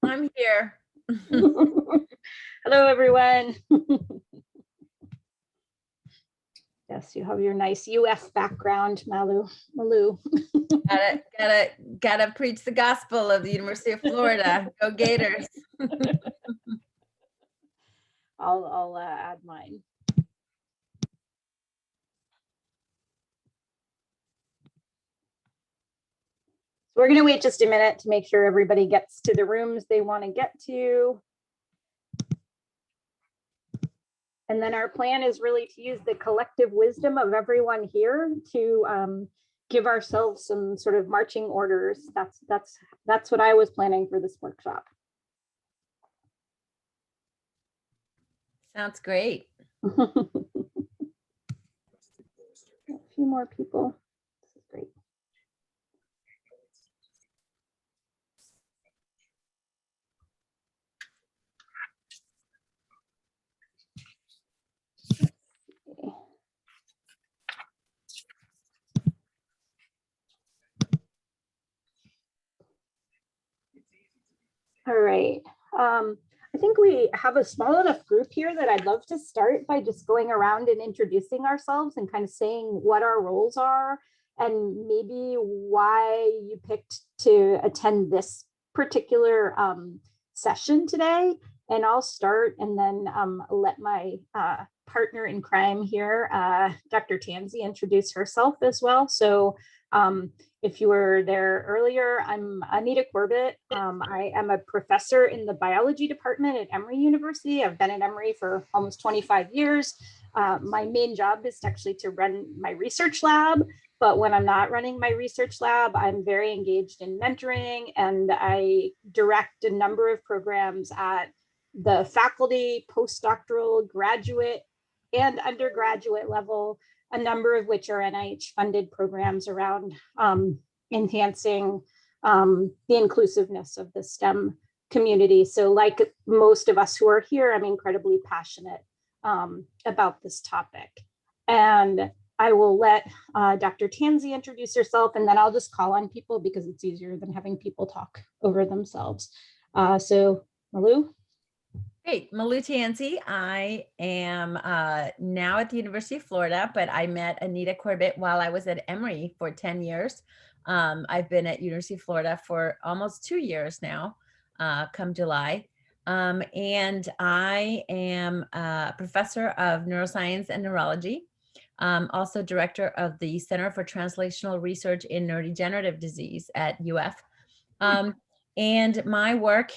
I'm here. Hello, everyone. Yes, you have your nice UF background, Malu. Gotta preach the gospel of the University of Florida. Go Gators. I'll add mine. So we're going to wait just a minute to make sure everybody gets to the rooms they want to get to. And then our plan is really to use the collective wisdom of everyone here to give ourselves some sort of marching orders. That's what I was planning for this workshop. Sounds great. A few more people. This is great. All right. I think we have a small enough group here that I'd love to start by just going around and introducing ourselves and kind of saying what our roles are and maybe why you picked to attend this particular session today. And I'll start and then let my partner in crime here, Dr. Tansey, introduce herself as well. So if you were there earlier, I'm Anita Corbett. I am a professor in the biology department at Emory University. I've been at Emory for almost 25 years. My main job is actually to run my research lab, but when I'm not running my research lab, I'm very engaged in mentoring, and I direct a number of programs at the faculty, postdoctoral, graduate, and undergraduate level, a number of which are NIH funded programs around enhancing the inclusiveness of the STEM community. So like most of us who are here, I'm incredibly passionate about this topic. And I will let Dr. Tansey introduce herself, and then I'll just call on people because it's easier than having people talk over themselves. So Malu. Great, Malu Tansey. I am now at the University of Florida, but I met Anita Corbett while I was at Emory for 10 years. I've been at University of Florida for almost 2 years now, come July. And I am a professor of neuroscience and neurology, also director of the Center for Translational Research in Neurodegenerative Disease at UF. And my work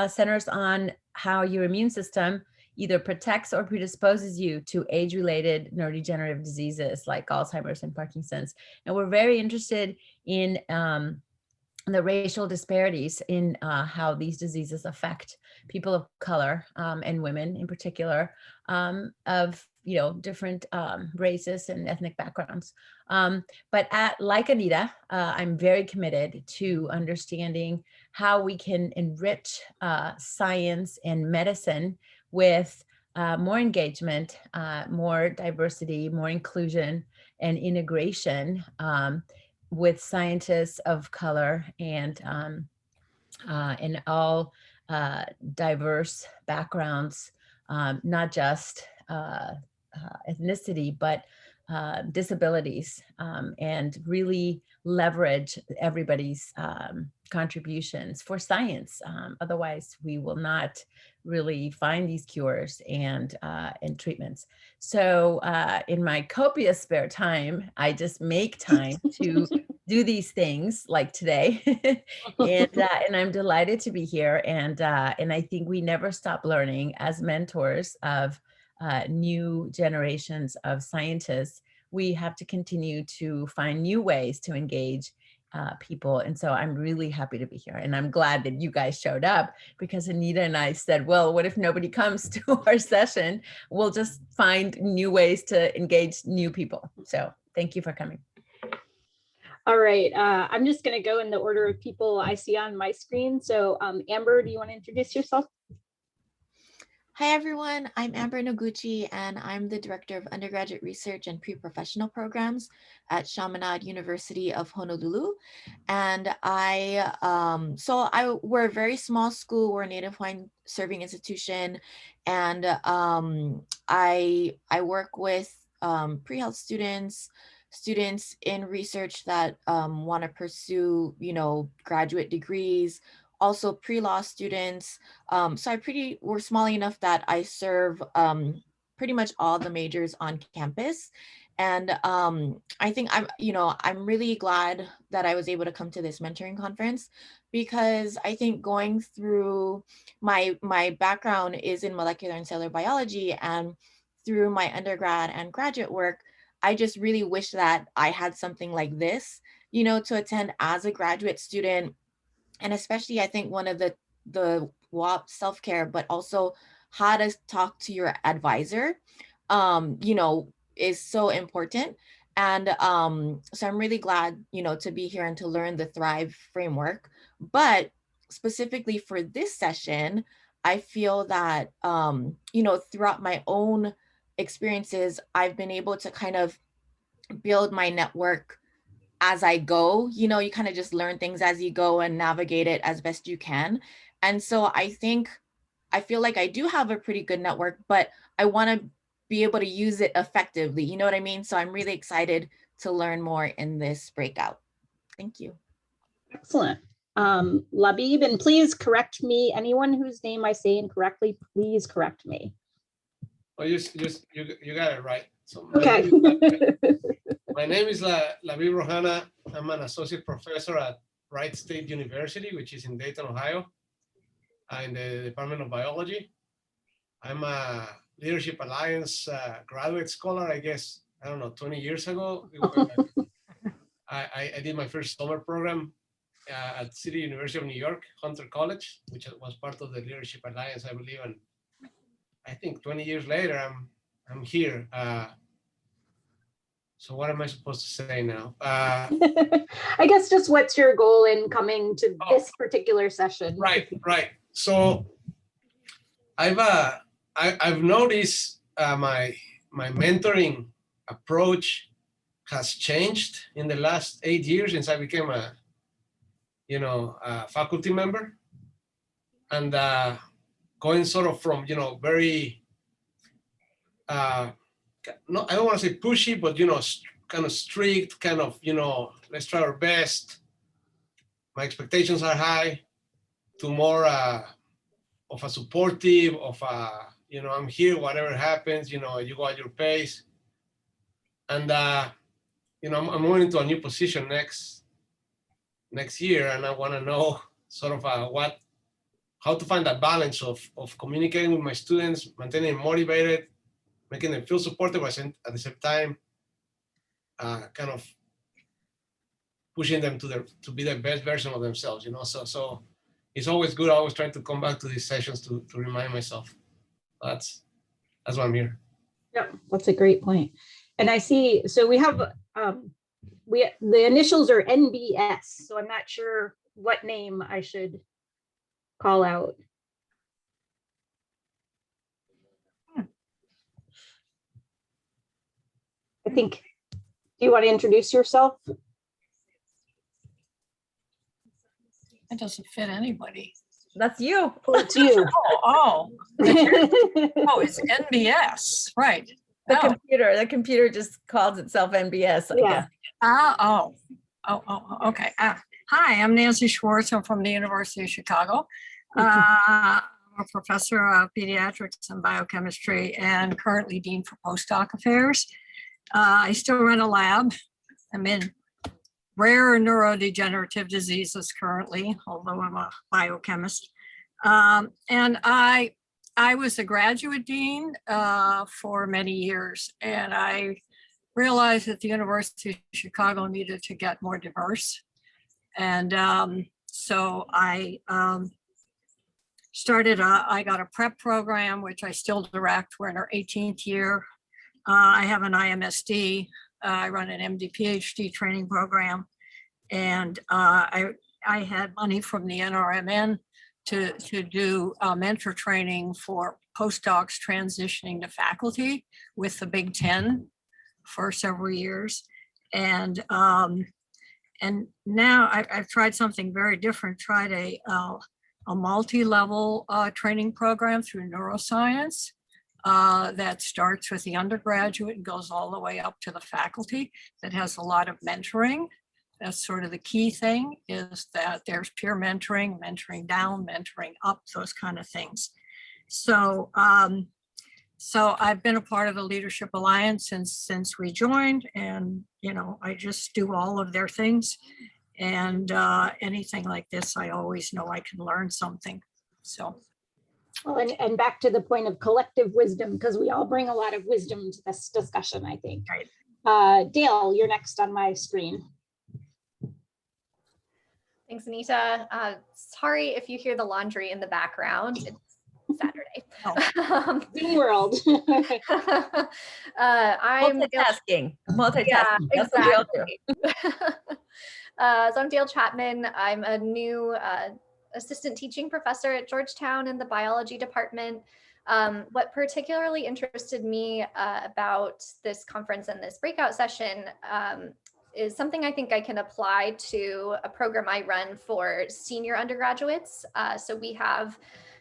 centers on how your immune system either protects or predisposes you to age-related neurodegenerative diseases like Alzheimer's and Parkinson's. And we're very interested in the racial disparities in how these diseases affect people of color and women in particular of different races and ethnic backgrounds. But like Anita, I'm very committed to understanding how we can enrich science and medicine with more engagement, more diversity, more inclusion and integration with scientists of color and in all diverse backgrounds, not just ethnicity, but disabilities, and really leverage everybody's contributions for science. Otherwise, we will not really find these cures and treatments. So in my copious spare time, I just make time to do these things like today. And I'm delighted to be here. And I think we never stop learning as mentors of new generations of scientists. We have to continue to find new ways to engage people. And so I'm really happy to be here. And I'm glad that you guys showed up, because Anita and I said, well, what if nobody comes to our session? We'll just find new ways to engage new people. So thank you for coming. All right, I'm just going to go in the order of people I see on my screen. So Amber, do you want to introduce yourself? Hi everyone, I'm Amber Noguchi and I'm the Director of Undergraduate Research and Pre-Professional Programs at Chaminade University of Honolulu. And we're a very small school, we're a Native Hawaiian serving institution. And I work with pre-health students in research that want to pursue, graduate degrees, also pre-law students. We're small enough that I serve pretty much all the majors on campus. And I think I'm really glad that I was able to come to this mentoring conference, because I think going through my background is in molecular and cellular biology, and through my undergrad and graduate work, I just really wish that I had something like this, to attend as a graduate student. And especially I think one of the WAP self-care, but also how to talk to your advisor, is so important. And so I'm really glad, to be here and to learn the Thrive framework. But specifically for this session, I feel that, throughout my own experiences, I've been able to kind of build my network as I go. You kind of just learn things as you go and navigate it as best you can. And so I feel like I do have a pretty good network, but I want to be able to use it effectively. You know what I mean? So I'm really excited to learn more in this breakout. Thank you. Excellent. Labib, and please correct me. Anyone whose name I say incorrectly, please correct me. Oh, you got it right. So Okay. my name is Labib Rohan. I'm an associate professor at Wright State University, which is in Dayton, Ohio, in the Department of Biology. I'm a Leadership Alliance graduate scholar, I guess, 20 years ago. I did my first summer program at City University of New York, Hunter College, which was part of the Leadership Alliance, I believe. And I think 20 years later, I'm here. So what am I supposed to say now? I guess just what's your goal in coming to this particular session? Right. So I've noticed my mentoring approach has changed in the last 8 years since I became a faculty member, and going sort of from very no, I don't want to say pushy, but kind of strict, kind of let's try our best. My expectations are high, to more of a supportive, of a I'm here, whatever happens, you go at your pace. And I'm moving into a new position next year, and I want to know sort of how to find that balance of communicating with my students, maintaining them motivated, making them feel supported, but at the same time, kind of pushing them to be the best version of themselves. So it's always good. I always try to come back to these sessions to remind myself. That's why I'm here. Yeah, that's a great point. And I see, so we have, the initials are NBS, so I'm not sure what name I should call out. I think, do you want to introduce yourself? It doesn't fit anybody. That's you. Oh, it's you. Oh, it's NBS, right? The computer just calls itself NBS. Yeah. Okay. Hi, I'm Nancy Schwartz. I'm from the University of Chicago. I'm a professor of pediatrics and biochemistry and currently dean for postdoc affairs. I still run a lab. I'm in rare neurodegenerative diseases currently, although I'm a biochemist. And I was a graduate dean for many years, and I realized that the University of Chicago needed to get more diverse. And so I I got a prep program, which I still direct. We're in our 18th year. I have an IMSD. I run an MD PhD training program. And I had money from the NRMN to do mentor training for postdocs transitioning to faculty with the Big Ten for several years. And now I've tried something very different, tried a multi-level training program through neuroscience that starts with the undergraduate and goes all the way up to the faculty, that has a lot of mentoring. That's sort of the key thing, is that there's peer mentoring, mentoring down, mentoring up, those kind of things. So, so I've been a part of the Leadership Alliance since we joined, and I just do all of their things. And anything like this, I always know I can learn something. So. Well, and back to the point of collective wisdom, because we all bring a lot of wisdom to this discussion, I think. Right. Dale, you're next on my screen. Thanks, Anita. Sorry if you hear the laundry in the background. It's Saturday. Zoom world. I'm multitasking. Yeah, That's what we all do. exactly. So I'm Dale Chapman. I'm a new assistant teaching professor at Georgetown in the biology department. What particularly interested me about this conference and this breakout session is something I think I can apply to a program I run for senior undergraduates. So we have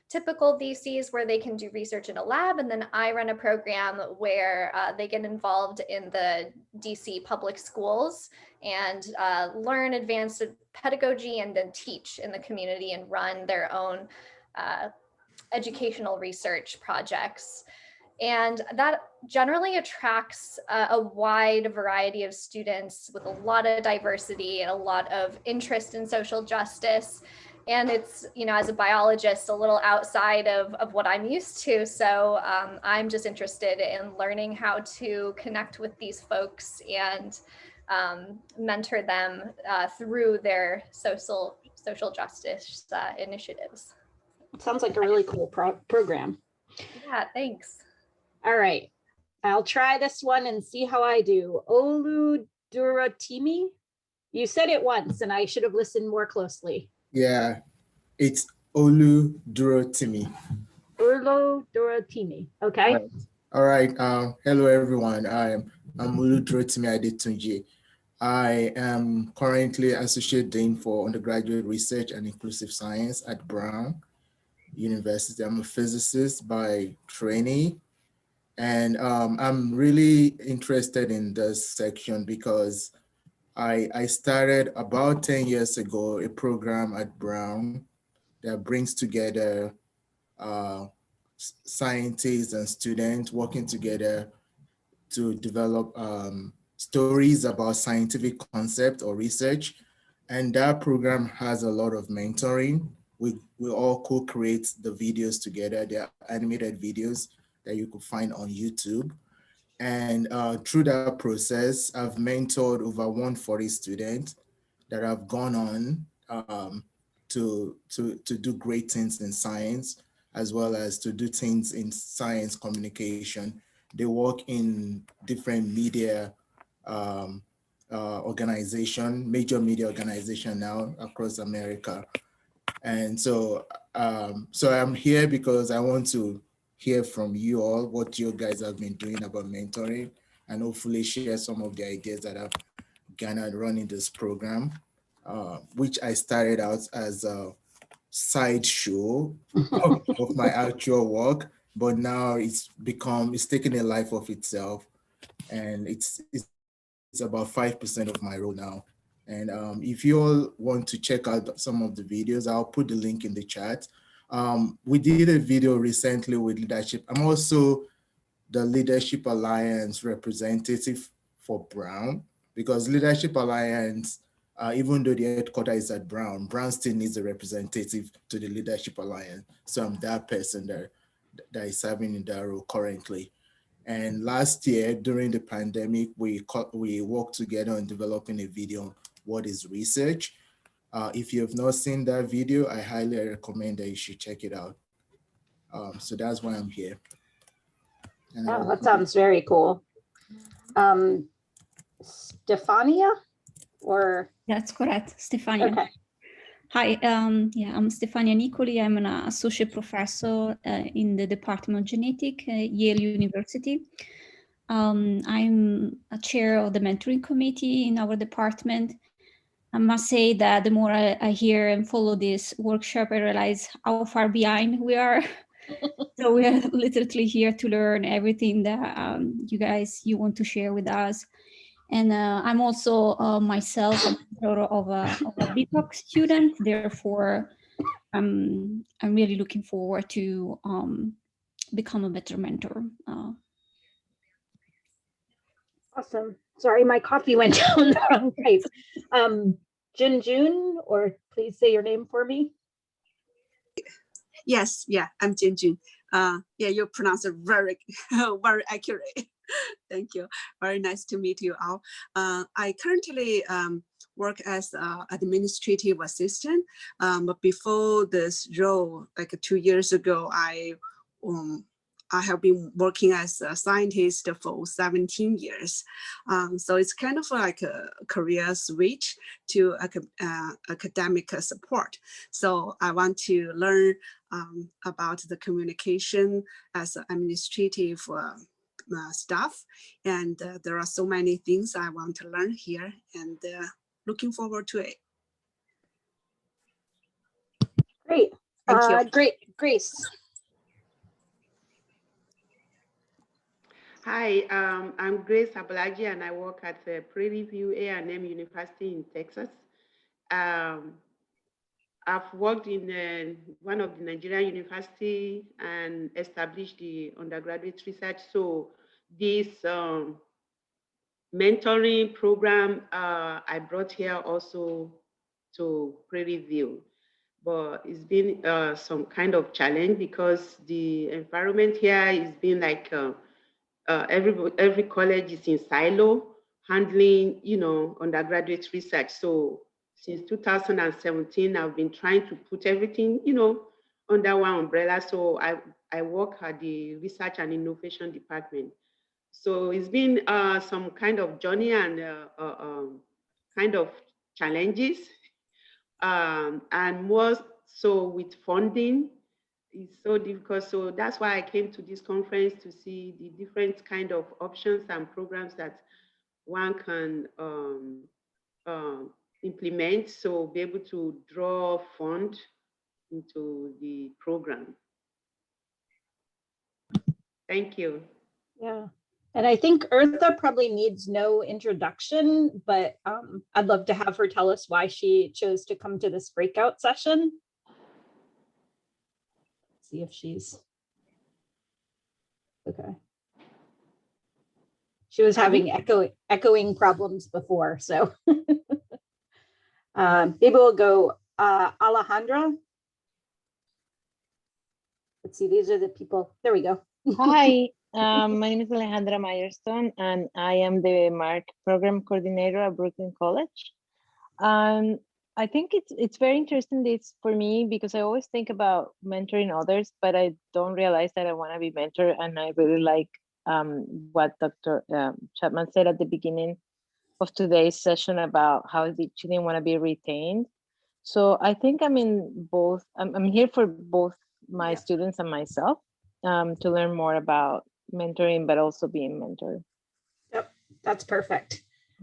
typical VCs where they can do research in a lab, and then I run a program where they get involved in the DC public schools and learn advanced pedagogy and then teach in the community and run their own educational research projects. And that generally attracts a wide variety of students with a lot of diversity and a lot of interest in social justice. And it's, as a biologist, a little outside of what I'm used to. So I'm just interested in learning how to connect with these folks and mentor them through their social justice initiatives. It sounds like a really cool program. Yeah, thanks. All right, I'll try this one and see how I do. Olu Durotimi, you said it once and I should have listened more closely. Yeah, it's Olu Durotimi. Olu Durotimi, okay. All right, hello everyone. I'm Olu Durotimi Adetunji. I am currently Associate Dean for Undergraduate Research and Inclusive Science at Brown University. I'm a physicist by training. And I'm really interested in this section because I started about 10 years ago a program at Brown that brings together scientists and students working together to develop stories about scientific concept or research. And that program has a lot of mentoring. We all co-create the videos together. They're animated videos that you could find on YouTube. And through that process, I've mentored over 140 students that have gone on to do great things in science, as well as to do things in science communication. They work in different media organization, major media organization now across America. And so, so I'm here because I want to hear from you all what you guys have been doing about mentoring, and hopefully share some of the ideas that I've garnered running this program, which I started out as a side show of my actual work, but now it's taken a life of itself, and it's about 5% of my role now. And if you all want to check out some of the videos, I'll put the link in the chat. We did a video recently with leadership. I'm also the Leadership Alliance representative for Brown, because Leadership Alliance, even though the headquarters is at Brown still needs a representative to the Leadership Alliance. So I'm that person that is serving in that role currently. And last year, during the pandemic, we worked together on developing a video, What is Research? If you have not seen that video, I highly recommend that you should check it out. So that's why I'm here. And oh, that sounds very cool. Stefania, or? That's correct, Stefania. Okay. Hi, yeah, I'm Stefania Nicoli. I'm an associate professor in the Department of Genetics at Yale University. I'm a chair of the mentoring committee in our department. I must say that the more I hear and follow this workshop, I realize how far behind we are. So we are literally here to learn everything that you want to share with us. And I'm also myself a mentor of a BPOC student. Therefore, I'm really looking forward to become a better mentor. Awesome. Sorry, my coffee went down the wrong pipe. Jun, or please say your name for me. Yes, yeah, I'm Jin. Yeah, you pronounce it very, very accurate. Thank you. Very nice to meet you all. I currently work as an administrative assistant. But before this role, like 2 years ago, I have been working as a scientist for 17 years. So it's kind of like a career switch to academic support. So I want to learn about the communication as administrative staff. And there are so many things I want to learn here, and looking forward to it. Great. Thank you. Great, Grace. Hi, I'm Grace Abalaji, and I work at Prairie View A&M University in Texas. I've worked in one of the Nigerian universities and established the undergraduate research. So this mentoring program I brought here also to Prairie View. But it's been some kind of challenge because the environment here is been like every college is in silo handling, undergraduate research. So since 2017, I've been trying to put everything, under one umbrella. So I work at the research and innovation department. So it's been some kind of journey and kind of challenges, and more so with funding. It's so difficult. So that's why I came to this conference to see the different kind of options and programs that one can implement. So be able to draw fund into the program. Thank you. Yeah. And I think Eartha probably needs no introduction, but I'd love to have her tell us why she chose to come to this breakout session. See if she's okay. She was having echoing problems before, so maybe we'll go Alejandra. Let's see, these are the people. There we go. Hi, my name is Alejandra Myerstone, and I am the MARC program coordinator at Brooklyn College. I think it's very interesting this for me because I always think about mentoring others, but I don't realize that I want to be mentored. And I really like what Dr. Chapman said at the beginning of today's session about how she didn't want to be retained. So I think I'm in both. I'm here for both my students and myself to learn more about mentoring, but also being mentored. Yep, that's perfect.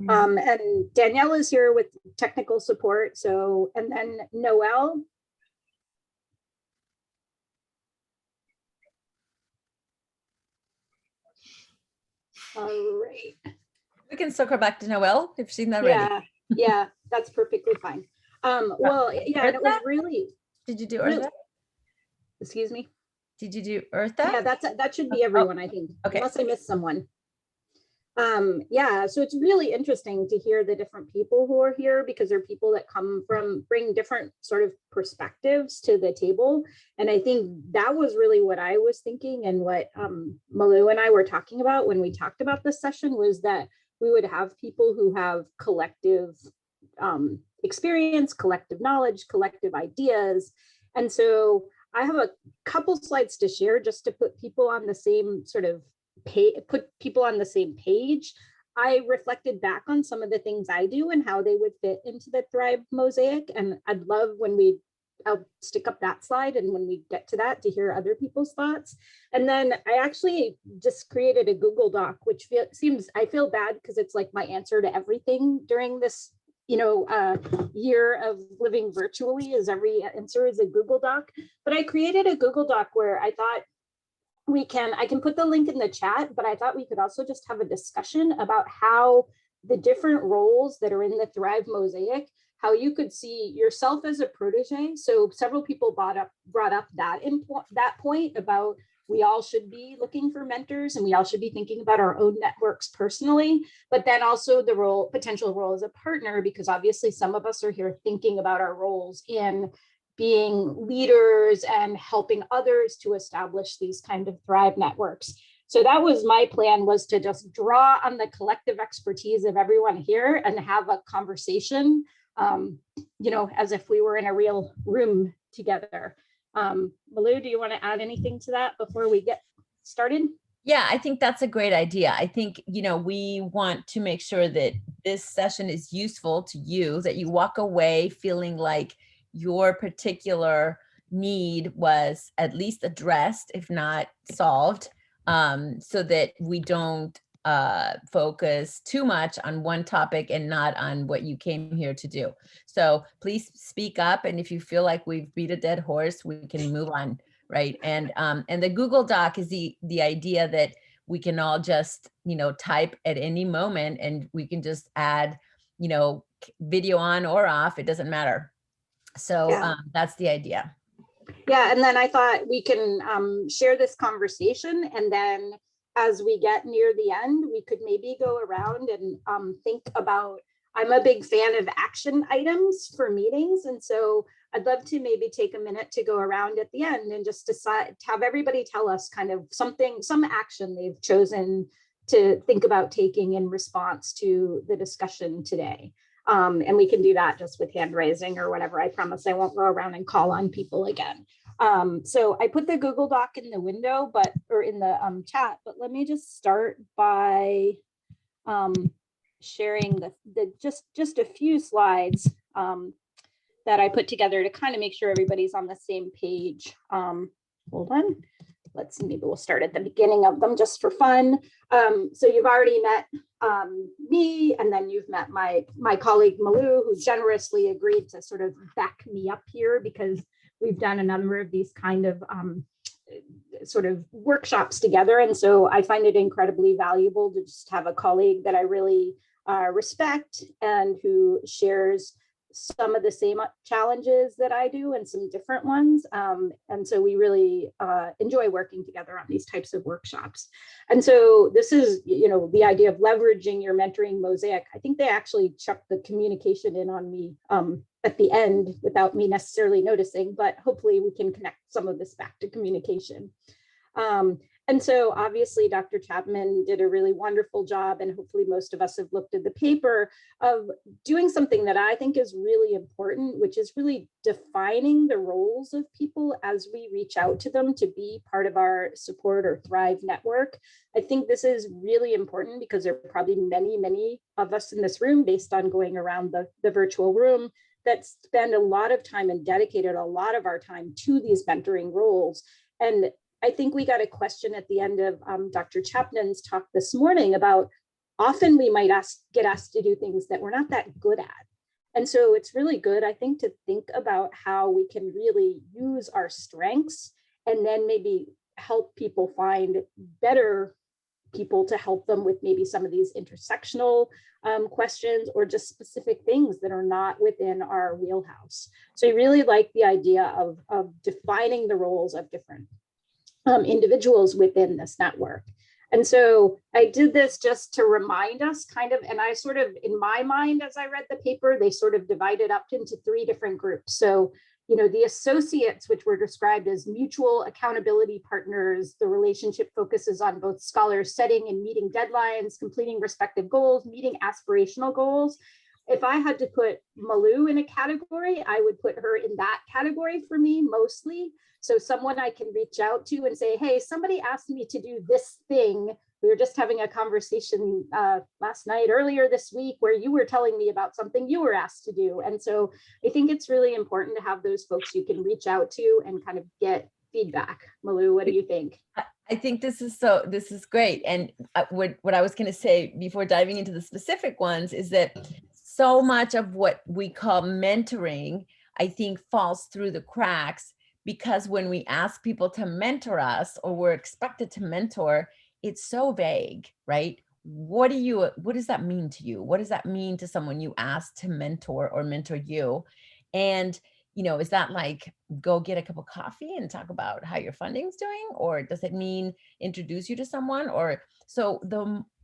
And Danielle is here with technical support. So, and then Noel. All right. We can circle back to Noel if she's not ready. Yeah, that's perfectly fine. Well, yeah, and it was really. Did you do Eartha? Excuse me? Did you do Eartha? Yeah, that should be everyone, I think, okay. Unless I missed someone. Yeah, so it's really interesting to hear the different people who are here because they're people that bring different sort of perspectives to the table. And I think that was really what I was thinking, and what Malu and I were talking about when we talked about this session was that we would have people who have collective experience, collective knowledge, collective ideas. And so I have a couple slides to share just to put people on the same sort of put people on the same page. I reflected back on some of the things I do and how they would fit into the Thrive Mosaic. And I'd love I'll stick up that slide and when we get to that to hear other people's thoughts. And then I actually just created a Google Doc, which I feel bad because it's like my answer to everything during this year of living virtually, is every answer is a Google Doc. But I created a Google Doc where I thought I can put the link in the chat, but I thought we could also just have a discussion about how the different roles that are in the Thrive Mosaic, how you could see yourself as a protege. So several people brought up that point about we all should be looking for mentors and we all should be thinking about our own networks personally, but then also the potential role as a partner, because obviously some of us are here thinking about our roles in being leaders and helping others to establish these kind of Thrive networks. So that was my plan, was to just draw on the collective expertise of everyone here and have a conversation, as if we were in a real room together. Malu, do you want to add anything to that before we get started? Yeah, I think that's a great idea. I think, we want to make sure that this session is useful to you, that you walk away feeling like your particular need was at least addressed, if not solved, so that we don't focus too much on one topic and not on what you came here to do. So please speak up. And if you feel like we've beat a dead horse, we can move on, right? And the Google Doc is the idea that we can all just, type at any moment and we can just add, video on or off, it doesn't matter. So Yeah. That's the idea. Yeah, and then I thought we can share this conversation, and then as we get near the end, we could maybe go around and think about, I'm a big fan of action items for meetings. And so I'd love to maybe take a minute to go around at the end and just have everybody tell us kind of some action they've chosen to think about taking in response to the discussion today. And we can do that just with hand raising or whatever. I promise I won't go around and call on people again. So I put the Google Doc in the window, or in the chat, but let me just start by sharing just a few slides that I put together to kind of make sure everybody's on the same page. Hold on. Maybe we'll start at the beginning of them just for fun. So you've already met me, and then you've met my colleague Malu, who generously agreed to sort of back me up here because we've done a number of these kind of sort of workshops together. And so I find it incredibly valuable to just have a colleague that I really respect and who shares some of the same challenges that I do and some different ones. And so we really enjoy working together on these types of workshops. And so this is, the idea of leveraging your mentoring mosaic. I think they actually chucked the communication in on me at the end without me necessarily noticing, but hopefully we can connect some of this back to communication. And so obviously Dr. Chapman did a really wonderful job, and hopefully most of us have looked at the paper, of doing something that I think is really important, which is really defining the roles of people as we reach out to them to be part of our support or Thrive network. I think this is really important because there are probably many, many of us in this room, based on going around the virtual room, that spend a lot of time and dedicated a lot of our time to these mentoring roles. And I think we got a question at the end of Dr. Chapman's talk this morning about often we might get asked to do things that we're not that good at. And so it's really good, I think, to think about how we can really use our strengths and then maybe help people find better people to help them with maybe some of these intersectional questions or just specific things that are not within our wheelhouse. So I really like the idea of defining the roles of different individuals within this network. And so I did this just to remind us kind of, and I sort of, in my mind, as I read the paper, they sort of divided up into 3 different groups. So, the associates, which were described as mutual accountability partners, the relationship focuses on both scholars setting and meeting deadlines, completing respective goals, meeting aspirational goals. If I had to put Malu in a category, I would put her in that category for me mostly. So someone I can reach out to and say, hey, somebody asked me to do this thing. We were just having a conversation last night, earlier this week, where you were telling me about something you were asked to do. And so I think it's really important to have those folks you can reach out to and kind of get feedback. Malu, what do you think? I think this is great. And what I was going to say before diving into the specific ones is that so much of what we call mentoring, I think, falls through the cracks, because when we ask people to mentor us, or we're expected to mentor, it's so vague, right? What does that mean to you? What does that mean to someone you ask to mentor or mentor you? And, you know, is that like, go get a cup of coffee and talk about how your funding's doing? Or does it mean introduce you to someone? Or so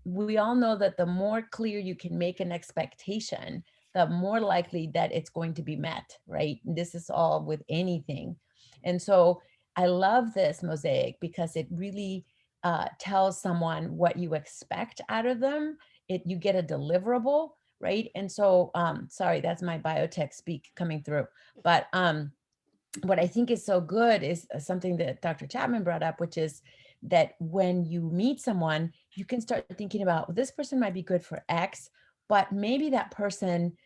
we all know that the more clear you can make an expectation, the more likely that it's going to be met, right? This is all with anything. And so I love this Mosaic because it really tells someone what you expect out of them. You get a deliverable, right? And so, sorry, that's my biotech speak coming through. But what I think is so good is something that Dr. Chapman brought up, which is that when you meet someone, you can start thinking about, well, this person might be good for X, but maybe that person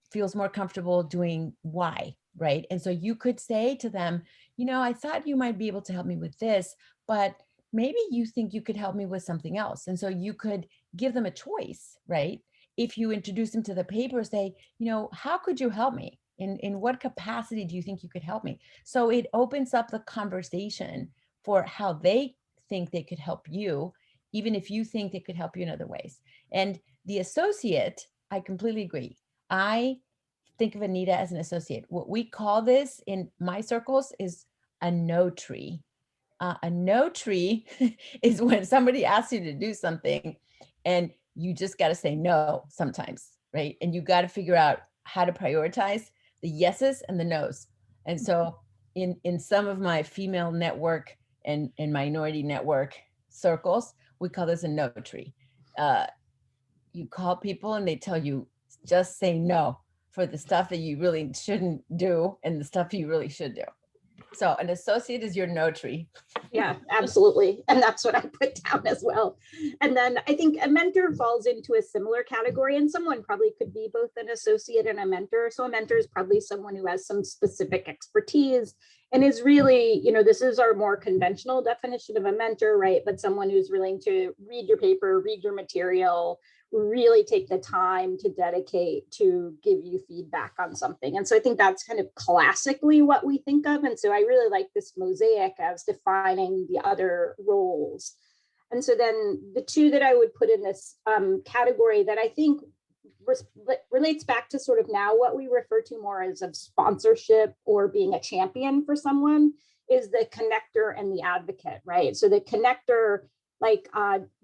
feels more comfortable doing Y, right? And so you could say to them, you know, I thought you might be able to help me with this, but maybe you think you could help me with something else. And so you could give them a choice, right? If you introduce them to the paper, say, you know, how could you help me? In what capacity do you think you could help me? So it opens up the conversation for how they think they could help you, even if you think they could help you in other ways. And the associate, I completely agree. I think of Anita as an associate. What we call this in my circles is a no tree. A no tree is when somebody asks you to do something and you just got to say no sometimes, right? And you got to figure out how to prioritize the yeses and the nos. And so in some of my female network and minority network circles, we call this a no tree. You call people and they tell you, just say no for the stuff that you really shouldn't do and the stuff you really should do. So an associate is your no tree. Yeah, absolutely. And that's what I put down as well. And then I think a mentor falls into a similar category, and someone probably could be both an associate and a mentor. So a mentor is probably someone who has some specific expertise and is really, you know, this is our more conventional definition of a mentor, right? But someone who's willing to read your paper, read your material, really take the time to dedicate to give you feedback on something. And so I think that's kind of classically what we think of. And so I really like this mosaic as defining the other roles. And so then the two that I would put in this category that I think relates back to sort of now what we refer to more as of sponsorship or being a champion for someone is the connector and the advocate, right? So the connector, like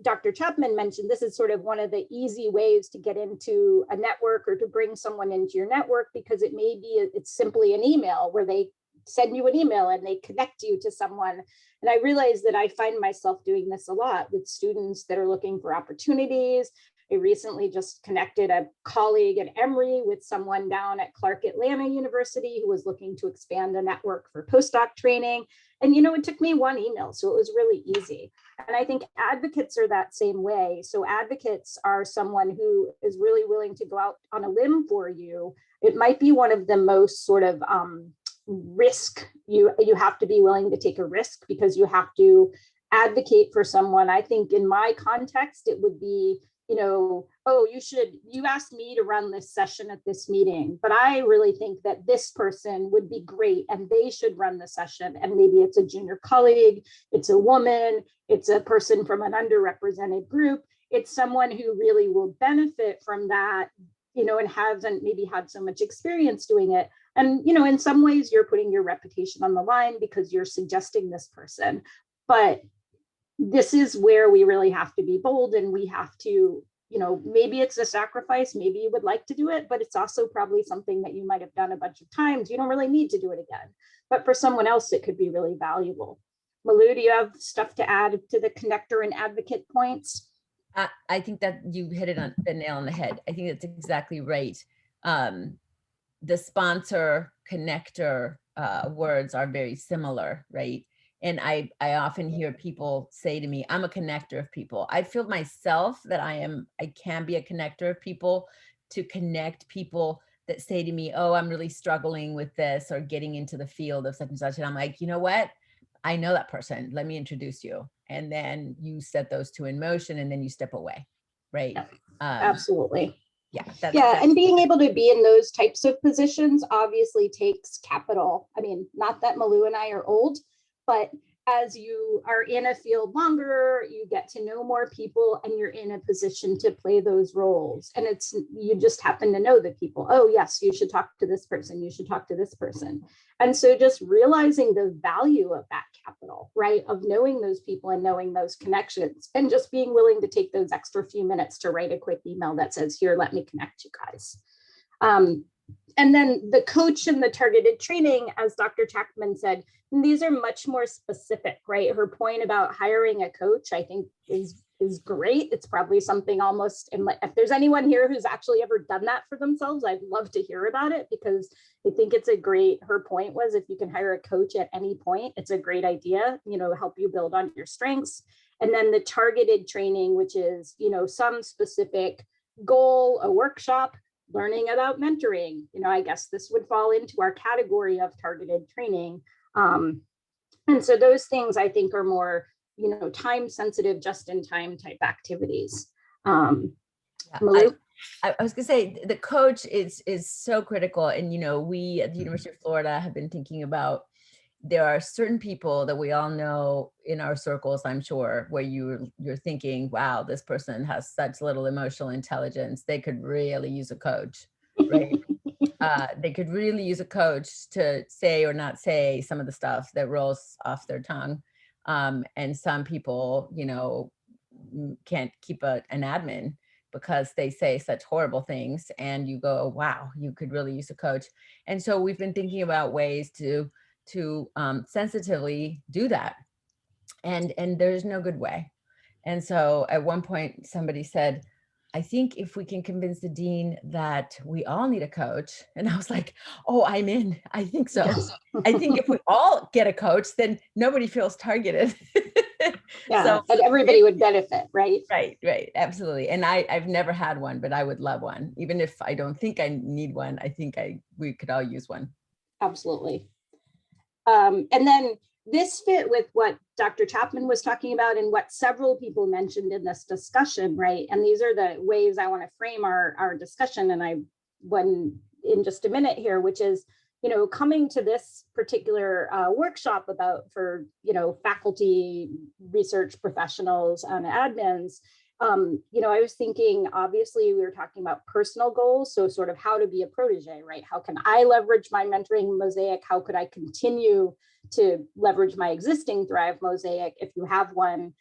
Dr. Chapman mentioned, this is sort of one of the easy ways to get into a network or to bring someone into your network, because it may be, it's simply an email where they send you an email and they connect you to someone. And I realize that I find myself doing this a lot with students that are looking for opportunities. I recently just connected a colleague at Emory with someone down at Clark Atlanta University who was looking to expand a network for postdoc training. And, you know, it took me one email, so it was really easy. And I think advocates are that same way. So advocates are someone who is really willing to go out on a limb for you. It might be one of the most sort of risk. You have to be willing to take a risk because you have to advocate for someone. I think in my context, it would be, you know, oh, you asked me to run this session at this meeting, but I really think that this person would be great and they should run the session. And maybe it's a junior colleague, it's a woman, it's a person from an underrepresented group. It's someone who really will benefit from that, you know, and hasn't maybe had so much experience doing it. And, you know, in some ways you're putting your reputation on the line because you're suggesting this person, but this is where we really have to be bold, and we have to, you know, maybe it's a sacrifice, maybe you would like to do it, but it's also probably something that you might have done a bunch of times. You don't really need to do it again, but for someone else, it could be really valuable. Malu, do you have stuff to add to the connector and advocate points? I think that you hit it on the nail on the head. I think that's exactly right. The sponsor connector words are very similar, right? And I often hear people say to me, I'm a connector of people. I feel myself that I can be a connector of people, to connect people that say to me, oh, I'm really struggling with this or getting into the field of such and such. And I'm like, you know what? I know that person. Let me introduce you. And then you set those two in motion and then you step away. Right. Yeah, absolutely. Yeah. And being able to be in those types of positions obviously takes capital. I mean, not that Malu and I are old, but as you are in a field longer, you get to know more people and you're in a position to play those roles. And you just happen to know the people. Oh, yes, you should talk to this person. You should talk to this person. And so just realizing the value of that capital, right? Of knowing those people and knowing those connections and just being willing to take those extra few minutes to write a quick email that says, here, let me connect you guys. And then the coach and the targeted training, as Dr. Chapman said, these are much more specific, right? Her point about hiring a coach, I think is great. It's probably something almost, if there's anyone here who's actually ever done that for themselves, I'd love to hear about it, because I think it's her point was, if you can hire a coach at any point, it's a great idea, help you build on your strengths. And then the targeted training, which is, some specific goal, a workshop, learning about mentoring. I guess this would fall into our category of targeted training. And so those things I think are more, time sensitive, just in time type activities. Malu? I was gonna say the coach is so critical. And, we at the University of Florida have been thinking about, there are certain people that we all know in our circles, I'm sure, where you're thinking, wow, this person has such little emotional intelligence. They could really use a coach, right? They could really use a coach to say or not say some of the stuff that rolls off their tongue. And some people, can't keep an admin because they say such horrible things, and you go, wow, you could really use a coach. And so we've been thinking about ways to sensitively do that. And there's no good way. And so at one point somebody said, I think if we can convince the dean that we all need a coach. And I was like, oh, I'm in. I think so. Yes. I think if we all get a coach, then nobody feels targeted. Yeah, so, and everybody would benefit, right? Right. Absolutely. And I've never had one, but I would love one. Even if I don't think I need one, I think we could all use one. Absolutely. And then this fit with what Dr. Chapman was talking about and what several people mentioned in this discussion, right? And these are the ways I want to frame our discussion. And I went in just a minute here, which is, coming to this particular workshop for faculty, research professionals, and admins. I was thinking, obviously, we were talking about personal goals. So sort of how to be a protege, right? How can I leverage my mentoring Mosaic? How could I continue to leverage my existing Thrive Mosaic, if you have one,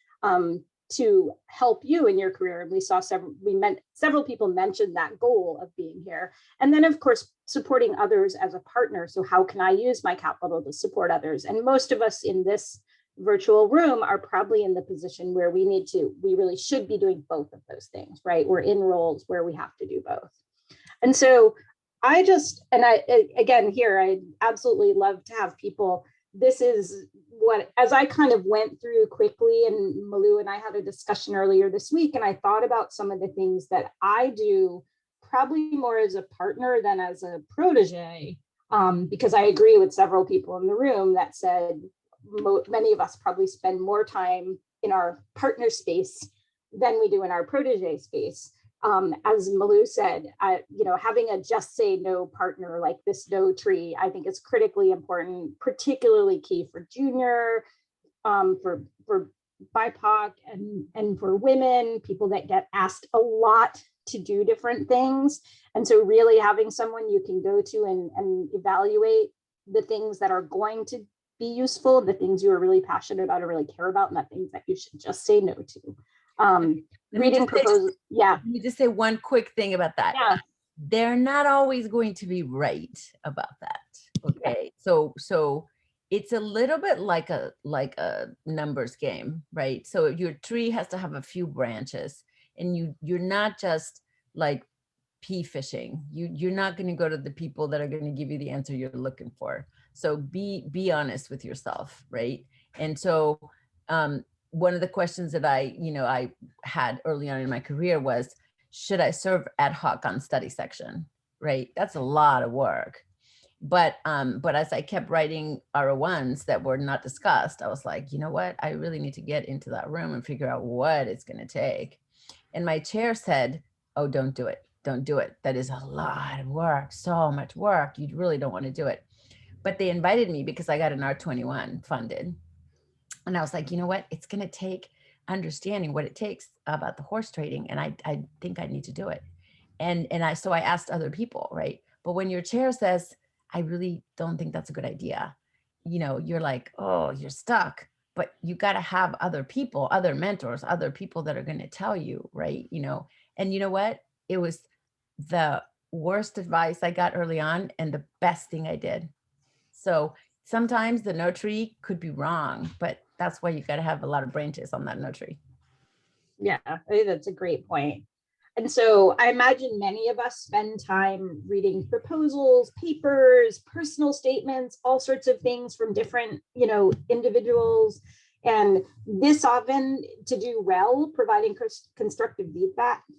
to help you in your career? And we saw several people mention that goal of being here. And then, of course, supporting others as a partner. So how can I use my capital to support others? And most of us in this virtual room are probably in the position where we really should be doing both of those things, right? We're in roles where we have to do both. And so I absolutely love to have people. This is what, as I kind of went through quickly, and Malu and I had a discussion earlier this week, and I thought about some of the things that I do probably more as a partner than as a protege, because I agree with several people in the room that said many of us probably spend more time in our partner space than we do in our protege space. As Malu said, having a just say no partner like this no tree, I think is critically important, particularly key for junior, for BIPOC and for women, people that get asked a lot to do different things. And so really having someone you can go to and evaluate the things that are going to be useful, the things you are really passionate about or really care about, and the things that you should just say no to. Reading proposals. Yeah. Let me just say one quick thing about that. Yeah. They're not always going to be right about that. Okay. Yeah. So it's a little bit like a numbers game, right? So your tree has to have a few branches, and you're not just like pea fishing. You're not going to go to the people that are going to give you the answer you're looking for. So be honest with yourself, right? And so one of the questions that I had early on in my career was, should I serve ad hoc on study section? Right? That's a lot of work. But as I kept writing R01s that were not discussed, I was like, you know what? I really need to get into that room and figure out what it's going to take. And my chair said, oh, don't do it. Don't do it. That is a lot of work, so much work. You really don't want to do it. But they invited me because I got an R21 funded. And I was like, you know what? It's going to take understanding what it takes about the horse trading. And I think I need to do it. So I asked other people, right? But when your chair says, I really don't think that's a good idea, you're like, oh, you're stuck. But you got to have other people, other mentors, other people that are going to tell you, right? And you know what? It was the worst advice I got early on and the best thing I did. So sometimes the no tree could be wrong, but that's why you got to have a lot of branches on that no tree. Yeah, I think that's a great point. And so I imagine many of us spend time reading proposals, papers, personal statements, all sorts of things from different, individuals. And this often, to do well, providing constructive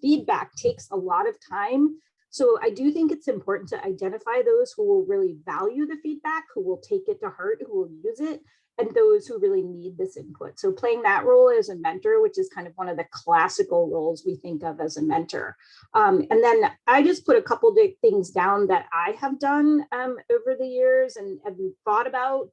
feedback takes a lot of time. So I do think it's important to identify those who will really value the feedback, who will take it to heart, who will use it, and those who really need this input. So playing that role as a mentor, which is kind of one of the classical roles we think of as a mentor. And then I just put a couple of things down that I have done over the years and thought about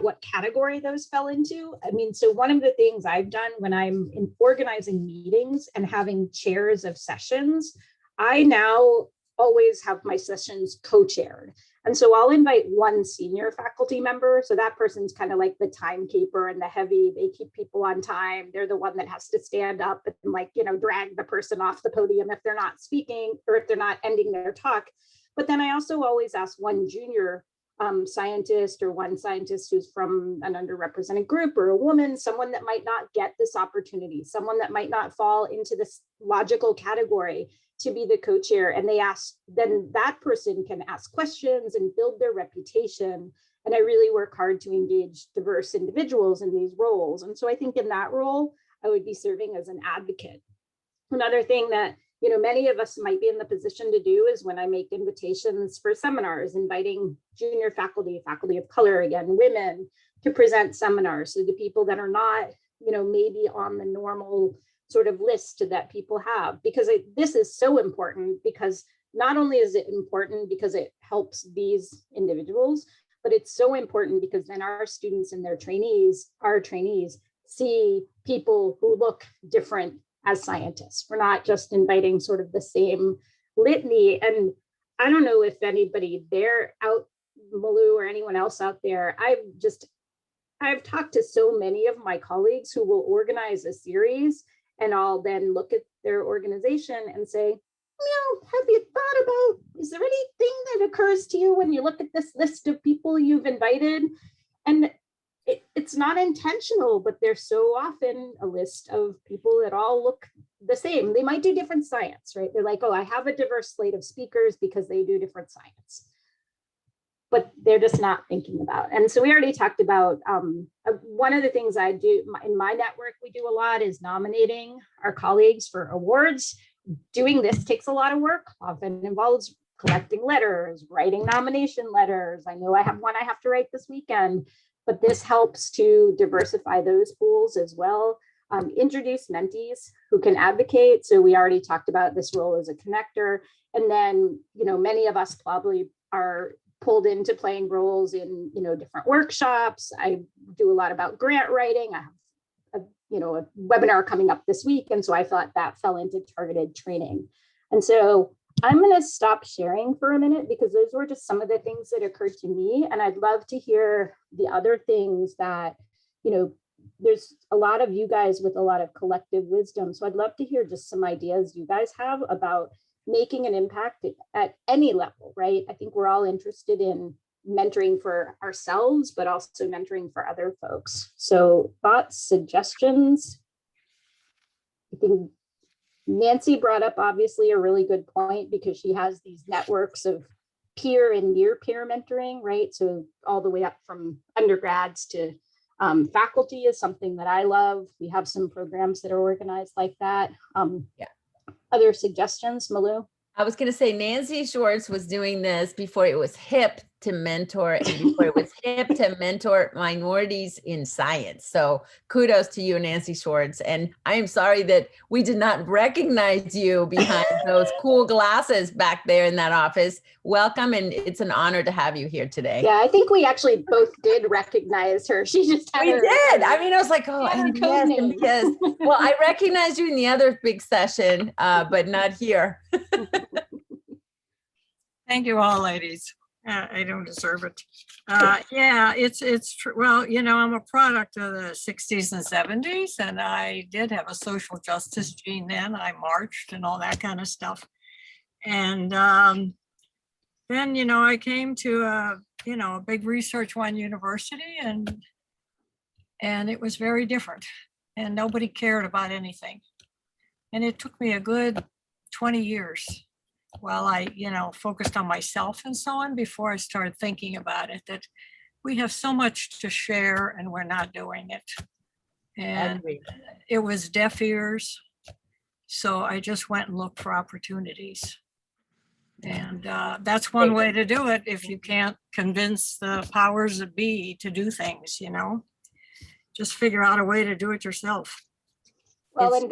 what category those fell into. I mean, so one of the things I've done when I'm in organizing meetings and having chairs of sessions, I now always have my sessions co-chaired. And so I'll invite one senior faculty member. So that person's kind of like the timekeeper and the heavy, they keep people on time. They're the one that has to stand up and drag the person off the podium if they're not speaking or if they're not ending their talk. But then I also always ask one junior scientist or one scientist who's from an underrepresented group or a woman, someone that might not get this opportunity, someone that might not fall into this logical category to be the co-chair. And then that person can ask questions and build their reputation. And I really work hard to engage diverse individuals in these roles. And so I think in that role, I would be serving as an advocate. Another thing that many of us might be in the position to do is when I make invitations for seminars, inviting junior faculty of color, again, women, to present seminars. So the people that are not, maybe on the normal sort of list that people have, because this is so important, because not only is it important because it helps these individuals, but it's so important because then our students and our trainees see people who look different as scientists. We're not just inviting sort of the same litany. And I don't know if anybody there out, Malu or anyone else out there, I've talked to so many of my colleagues who will organize a series, and I'll then look at their organization and say, have you thought about, is there anything that occurs to you when you look at this list of people you've invited? And it's not intentional, but there's so often a list of people that all look the same. They might do different science, right? They're like, oh, I have a diverse slate of speakers because they do different science, but they're just not thinking about. And so we already talked about one of the things I do in my network, we do a lot is nominating our colleagues for awards. Doing this takes a lot of work, often involves collecting letters, writing nomination letters. I know I have one I have to write this weekend, but this helps to diversify those pools as well. Introduce mentees who can advocate. So we already talked about this role as a connector. And then, many of us probably are pulled into playing roles in, different workshops. I do a lot about grant writing. I have a webinar coming up this week. And so I thought that fell into targeted training. And so I'm going to stop sharing for a minute because those were just some of the things that occurred to me. And I'd love to hear the other things that, there's a lot of you guys with a lot of collective wisdom. So I'd love to hear just some ideas you guys have about making an impact at any level, right? I think we're all interested in mentoring for ourselves, but also mentoring for other folks. So thoughts, suggestions? I think Nancy brought up obviously a really good point because she has these networks of peer and near peer mentoring, right? So all the way up from undergrads to faculty is something that I love. We have some programs that are organized like that. Yeah. Other suggestions, Malu? I was going to say Nancy Schwartz was doing this before it was hip to mentor and before it was hip to mentor minorities in science. So kudos to you, Nancy Schwartz. And I am sorry that we did not recognize you behind those cool glasses back there in that office. Welcome, and it's an honor to have you here today. Yeah, I think we actually both did recognize her. She just had We did. I mean, I was like, oh, and yes, and yes. Well, I recognized you in the other big session, but not here. Thank you all, ladies. I don't deserve it. Yeah, well, you know, I'm a product of the 60s and 70s, and I did have a social justice gene then. I marched and all that kind of stuff. And then, you know, I came to a big research one university, and it was very different, and nobody cared about anything. And it took me a good 20 years while I, focused on myself and so on before I started thinking about it, that we have so much to share and we're not doing it. And it was deaf ears. So I just went and looked for opportunities. And that's one way to do it if you can't convince the powers that be to do things, just figure out a way to do it yourself. Well, then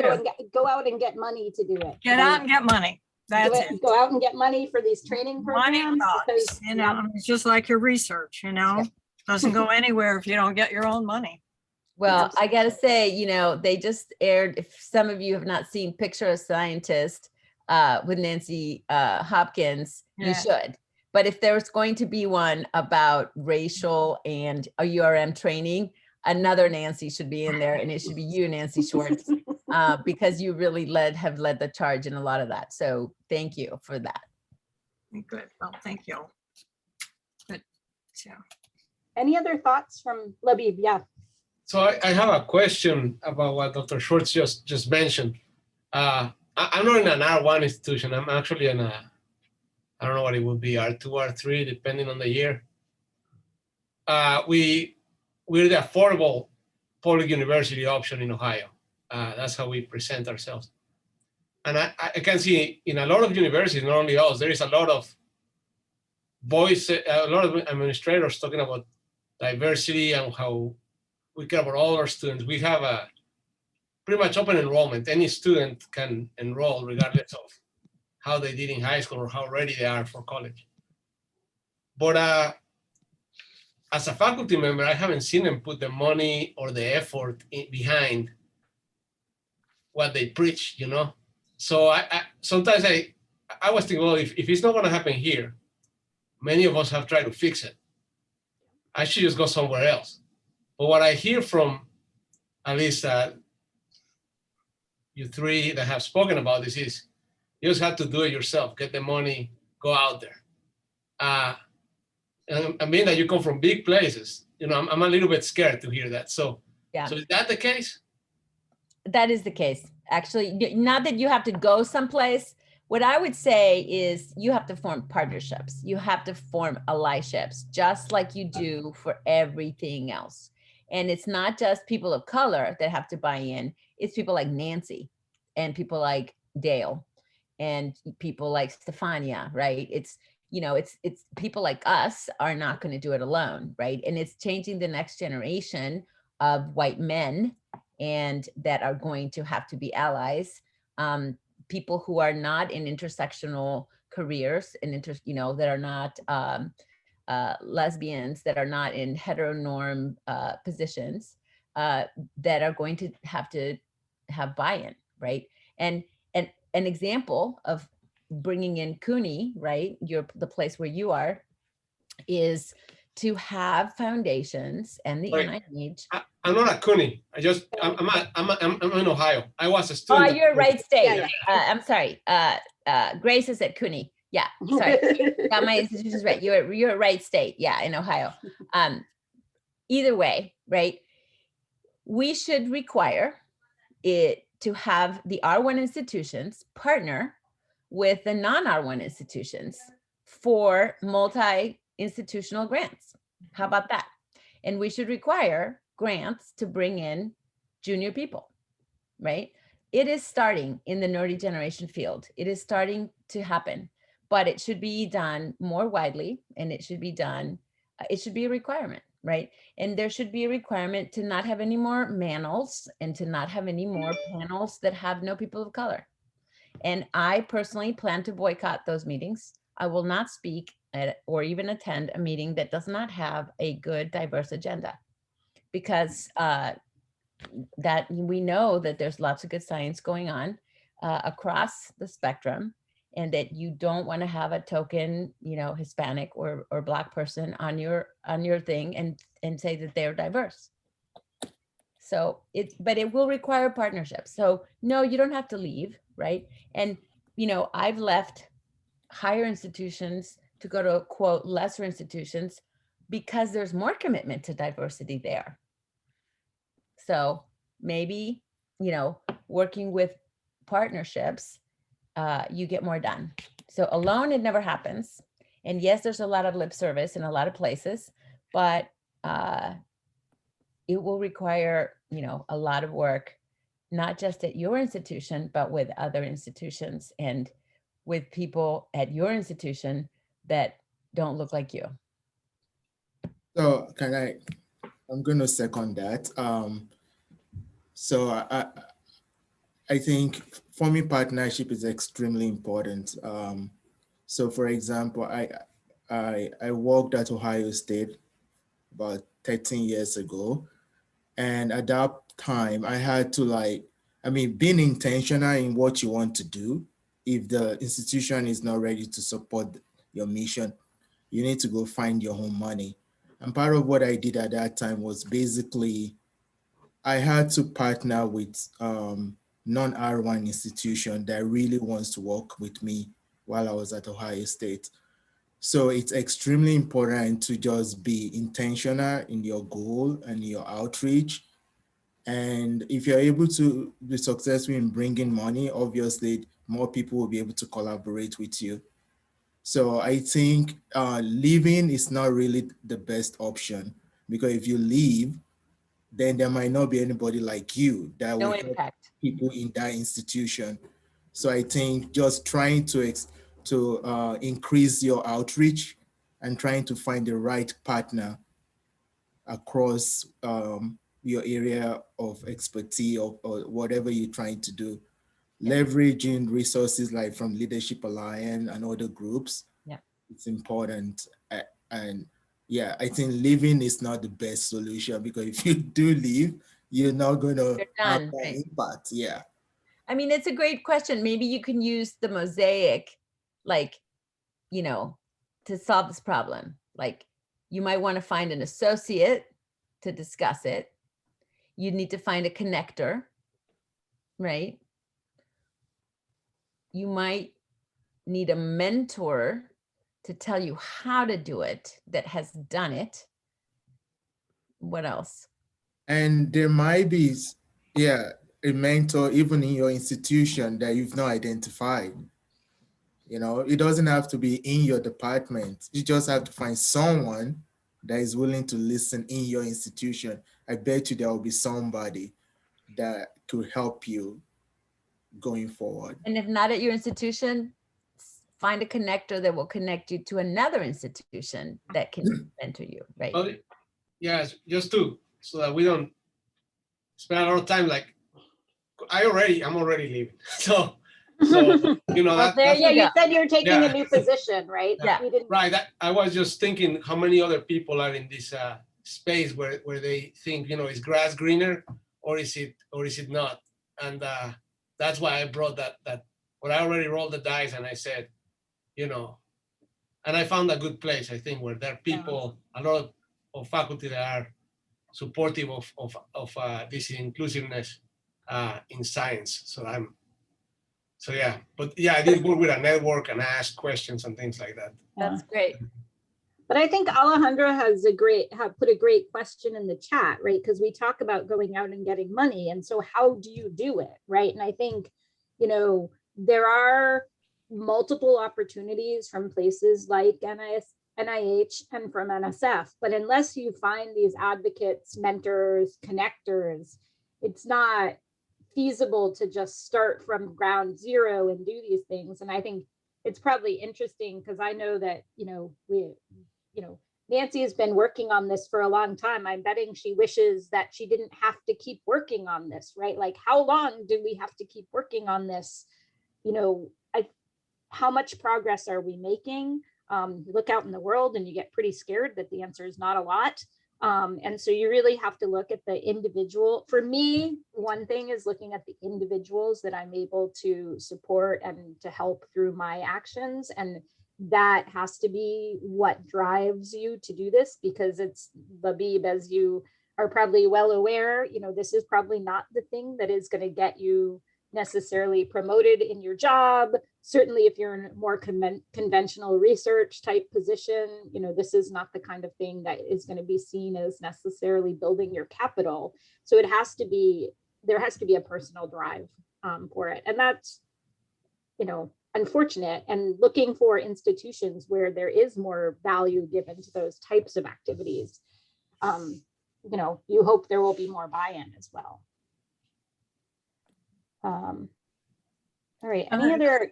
go out and get money to do it. Get out and get money. That's it. Go out and get money for these training programs. Because, it's just like your research, doesn't go anywhere if you don't get your own money. Well, I got to say, they just aired, if some of you have not seen Picture a Scientist with Nancy Hopkins, you should. But if there was going to be one about racial and a URM training, another Nancy should be in there, and it should be you, Nancy Schwartz, because you really have led the charge in a lot of that. So thank you for that. Good. Well, thank you. Good. Yeah. Any other thoughts from Labib? Yeah. So I have a question about what Dr. Schwartz just mentioned. I'm not in an R1 institution. I'm actually in I don't know what it would be, R2, R3, depending on the year. We're the affordable public university option in Ohio. That's how we present ourselves. And I can see in a lot of universities, not only us, there is a lot of a lot of administrators talking about diversity and how we care about all our students. We have a pretty much open enrollment. Any student can enroll regardless of how they did in high school or how ready they are for college. But as a faculty member, I haven't seen them put the money or the effort behind what they preach, So I sometimes I was thinking, well, if it's not going to happen here, many of us have tried to fix it. I should just go somewhere else. But what I hear from at least you three that have spoken about this is you just have to do it yourself, get the money, go out there. And I mean that you come from big places, I'm a little bit scared to hear that. So, yeah. So is that the case? That is the case. Actually, not that you have to go someplace. What I would say is you have to form partnerships. You have to form allyships, just like you do for everything else. And it's not just people of color that have to buy in. It's people like Nancy and people like Dale and people like Stefania, right? It's people like us are not going to do it alone, right? And it's changing the next generation of white men and that are going to have to be allies. People who are not in intersectional careers and that are not lesbians, that are not in heteronorm positions, that are going to have buy-in, right? And an example of bringing in CUNY, right? The place where you are, is to have foundations and the NIH. I'm not a CUNY. I'm in Ohio. I was a student. Oh, you're right state. Yeah. I'm sorry. Grace is at CUNY. Yeah, sorry. Got my institutions right. You're at right state. Yeah, in Ohio. Either way, right? We should require it to have the R1 institutions partner with the non-R1 institutions for multi-institutional grants. How about that? And we should require grants to bring in junior people, right? It is starting in the neurodegeneration field. It is starting to happen, but it should be done more widely, and it should be done, it should be a requirement, right? And there should be a requirement to not have any more manels and to not have any more panels that have no people of color. And I personally plan to boycott those meetings. I will not speak at, or even attend a meeting that does not have a good diverse agenda, because that we know that there's lots of good science going on across the spectrum, and that you don't want to have a token, you know, Hispanic or Black person on your thing and say that they're diverse. So but it will require partnerships. So no, you don't have to leave, right? And, you know, I've left higher institutions to go to, quote, lesser institutions because there's more commitment to diversity there. So maybe, you know, working with partnerships, you get more done. So alone, it never happens. And yes, there's a lot of lip service in a lot of places, but it will require, you know, a lot of work, not just at your institution, but with other institutions and with people at your institution that don't look like you. So I'm going to second that. So I think forming partnership is extremely important. So for example, I worked at Ohio State about 13 years ago. And at that time I had to being intentional in what you want to do. If the institution is not ready to support your mission, you need to go find your own money. And part of what I did at that time was basically I had to partner with non-R1 institution that really wants to work with me while I was at Ohio State. So it's extremely important to just be intentional in your goal and your outreach. And if you're able to be successful in bringing money, obviously more people will be able to collaborate with you. So I think leaving is not really the best option, because if you leave, then there might not be anybody like you that will help people in that institution. So I think just trying to increase your outreach and trying to find the right partner across your area of expertise or whatever you're trying to do, leveraging resources like from Leadership Alliance and other groups. Yeah, it's important. And yeah, I think leaving is not the best solution, because if you do leave, you're not going to have that impact. Yeah. I mean, it's a great question. Maybe you can use the Mosaic, like, you know, to solve this problem. Like, you might want to find an associate to discuss it. You need to find a connector, right? You might need a mentor to tell you how to do it that has done it. What else? And there might be, a mentor even in your institution that you've not identified. You know, it doesn't have to be in your department. You just have to find someone that is willing to listen in your institution. I bet you there will be somebody that could help you going forward. And if not at your institution, find a connector that will connect you to another institution that can mentor you, right? Well, yeah, just so that we don't spend a lot of time. Like, I'm already leaving. So you know, well, you said you're taking a new position, right? Yeah, right. I was just thinking how many other people are in this space where they think, you know, is grass greener or is it not? And that's why I brought that. But I already rolled the dice and I said, you know, and I found a good place, I think, where there are people, a lot of faculty that are supportive of this inclusiveness in science. So yeah, but yeah, I did work with a network and ask questions and things like that. That's great. But I think Alejandra has put a great question in the chat, right? Because we talk about going out and getting money. And so how do you do it, right? And I think, you know, there are multiple opportunities from places like NIH and from NSF, but unless you find these advocates, mentors, connectors, it's not feasible to just start from ground zero and do these things. And I think it's probably interesting because I know that, Nancy has been working on this for a long time. I'm betting she wishes that she didn't have to keep working on this, right? Like, how long do we have to keep working on this? How much progress are we making? You look out in the world and you get pretty scared that the answer is not a lot. And so you really have to look at the individual. For me, one thing is looking at the individuals that I'm able to support and to help through my actions. And that has to be what drives you to do this, because it's, Labib, as you are probably well aware, this is probably not the thing that is going to get you necessarily promoted in your job. Certainly if you're in a more conventional research type position, this is not the kind of thing that is going to be seen as necessarily building your capital. So there has to be a personal drive for it. And that's, unfortunate, and looking for institutions where there is more value given to those types of activities. You hope there will be more buy-in as well. All right, any other,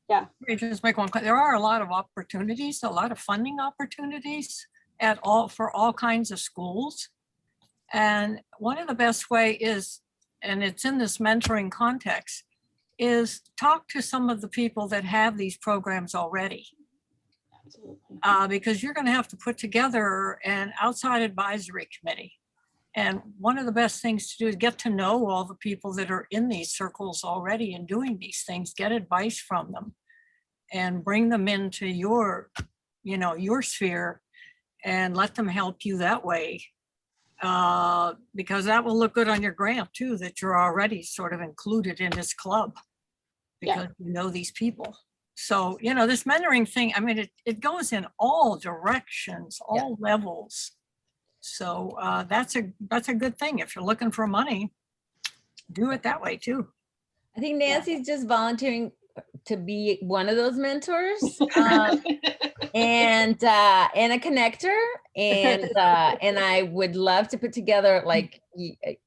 yeah. Just make one. There are a lot of opportunities, a lot of funding opportunities for all kinds of schools. And one of the best way is, and it's in this mentoring context, is talk to some of the people that have these programs already. Because you're going to have to put together an outside advisory committee. And one of the best things to do is get to know all the people that are in these circles already and doing these things, get advice from them and bring them into your sphere and let them help you that way. Because that will look good on your grant too, that you're already sort of included in this club because you know these people. So, this mentoring thing, I mean, it goes in all directions, all levels. So that's a good thing. If you're looking for money, do it that way too. I think Nancy's just volunteering to be one of those mentors and a connector. And I would love to put together like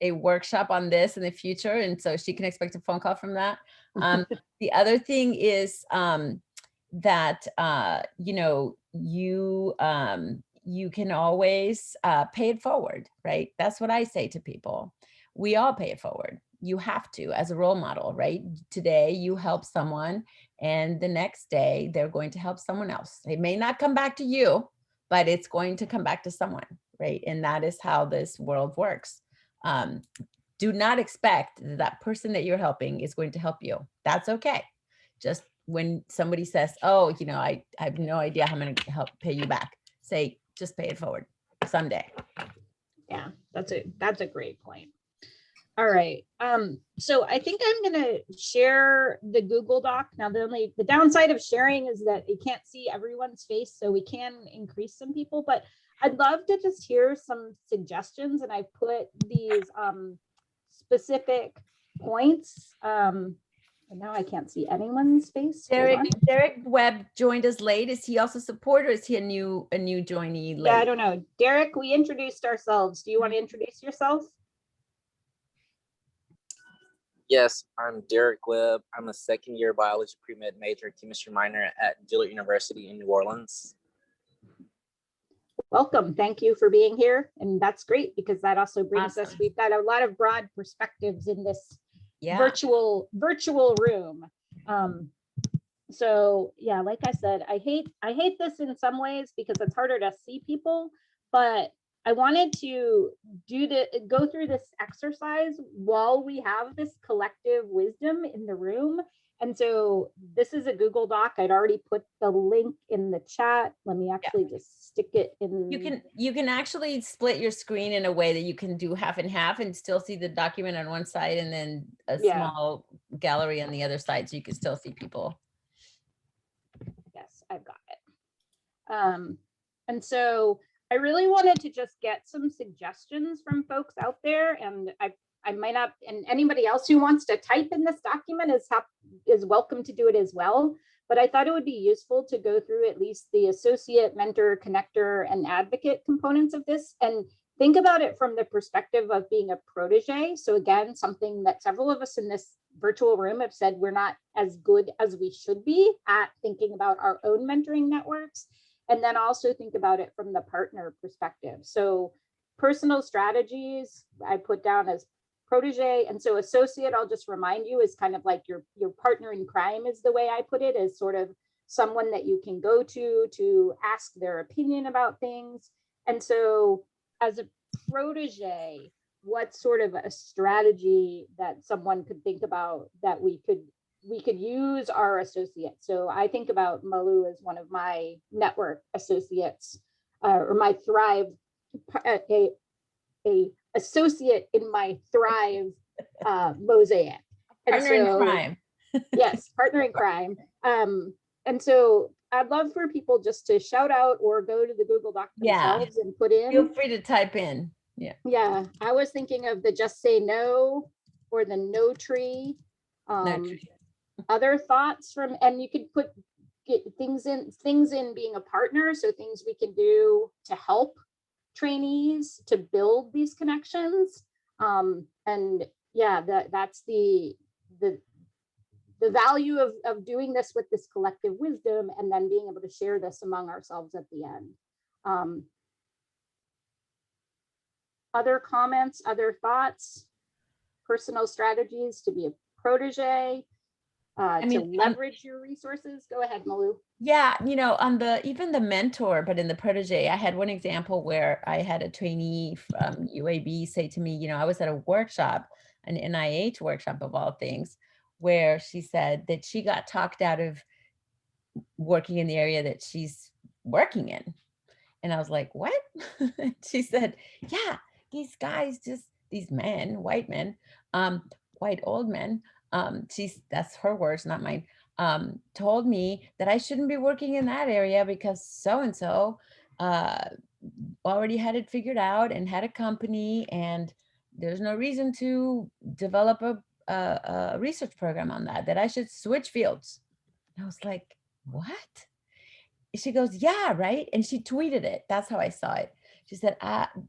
a workshop on this in the future. And so she can expect a phone call from that. The other thing is that, you can always pay it forward, right? That's what I say to people. We all pay it forward. You have to, as a role model, right? Today you help someone and the next day they're going to help someone else. It may not come back to you, but it's going to come back to someone, right? And that is how this world works. Do not expect that person that you're helping is going to help you. That's okay. Just when somebody says, oh, I have no idea how I'm going to help pay you back, say, just pay it forward someday. Yeah, that's a great point. All right. So I think I'm going to share the Google Doc. Now, the downside of sharing is that you can't see everyone's face, so we can increase some people, but I'd love to just hear some suggestions. And I put these specific points. And now I can't see anyone's face. Derek Webb joined us late. Is he also support, or is he a new joinee late? Yeah, I don't know. Derek, we introduced ourselves. Do you want to introduce yourself? Yes, I'm Derek Webb. I'm a second-year biology pre-med major, chemistry minor at Dillard University in New Orleans. Welcome. Thank you for being here. And that's great because that also brings us, we've got a lot of broad perspectives in this virtual room. So yeah, like I said, I hate this in some ways because it's harder to see people, but I wanted to go through this exercise while we have this collective wisdom in the room. And so this is a Google Doc. I'd already put the link in the chat. Let me actually just stick it in. You can actually split your screen in a way that you can do half and half and still see the document on one side and then a small gallery on the other side, so you can still see people. Yes, I've got it. And so I really wanted to just get some suggestions from folks out there, and I might not, and anybody else who wants to type in this document is welcome to do it as well. but I thought it would be useful to go through at least the associate, mentor, connector, and advocate components of this and think about it from the perspective of being a protege. So again, something that several of us in this virtual room have said we're not as good as we should be at thinking about our own mentoring networks. And then also think about it from the partner perspective. So personal strategies, I put down as protege. And so associate, I'll just remind you, is kind of like your partner in crime is the way I put it, as sort of someone that you can go to ask their opinion about things. And so as a protege, what sort of a strategy that someone could think about that we could use our associates? So I think about Malu as one of my network associates, or my Thrive, a associate in my Thrive Mosaic. And Partner in so, crime. Yes, partner in crime. And so I'd love for people just to shout out or go to the Google Doc themselves and put in. Feel free to type in. Yeah. Yeah, I was thinking of the just say no or the no tree. No tree. Other thoughts from, and you could get things in being a partner. So things we can do to help trainees to build these connections. And yeah, that's the value of doing this with this collective wisdom and then being able to share this among ourselves at the end. Other comments, other thoughts, personal strategies to be a protege, to leverage your resources. Go ahead, Malu. Yeah, on even the mentor, but in the protege, I had one example where I had a trainee from UAB say to me, I was at a workshop, an NIH workshop of all things, where she said that she got talked out of working in the area that she's working in. And I was like, what? She said, yeah, these guys these men, white men, white old men, that's her words, not mine, told me that I shouldn't be working in that area because so-and-so already had it figured out and had a company, and there's no reason to develop a research program on that I should switch fields. And I was like, what? She goes, yeah, right. And she tweeted it. That's how I saw it. She said,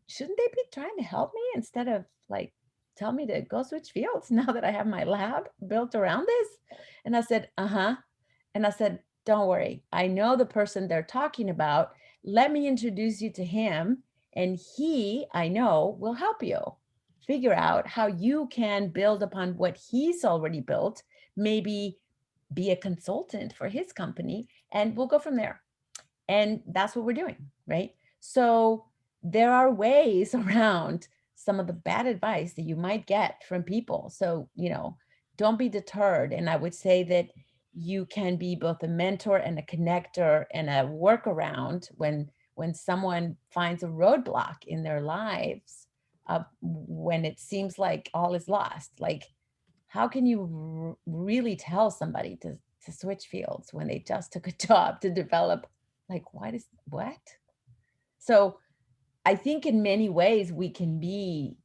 shouldn't they be trying to help me instead of like tell me to go switch fields now that I have my lab built around this? And I said, uh-huh. And I said, don't worry. I know the person they're talking about. Let me introduce you to him. And he, I know, will help you figure out how you can build upon what he's already built, maybe be a consultant for his company, and we'll go from there. And that's what we're doing, right? So there are ways around some of the bad advice that you might get from people. So, don't be deterred. And I would say that you can be both a mentor and a connector and a workaround when someone finds a roadblock in their lives, when it seems like all is lost. Like, how can you really tell somebody to switch fields when they just took a job to develop? Like, what? So I think in many ways we can be,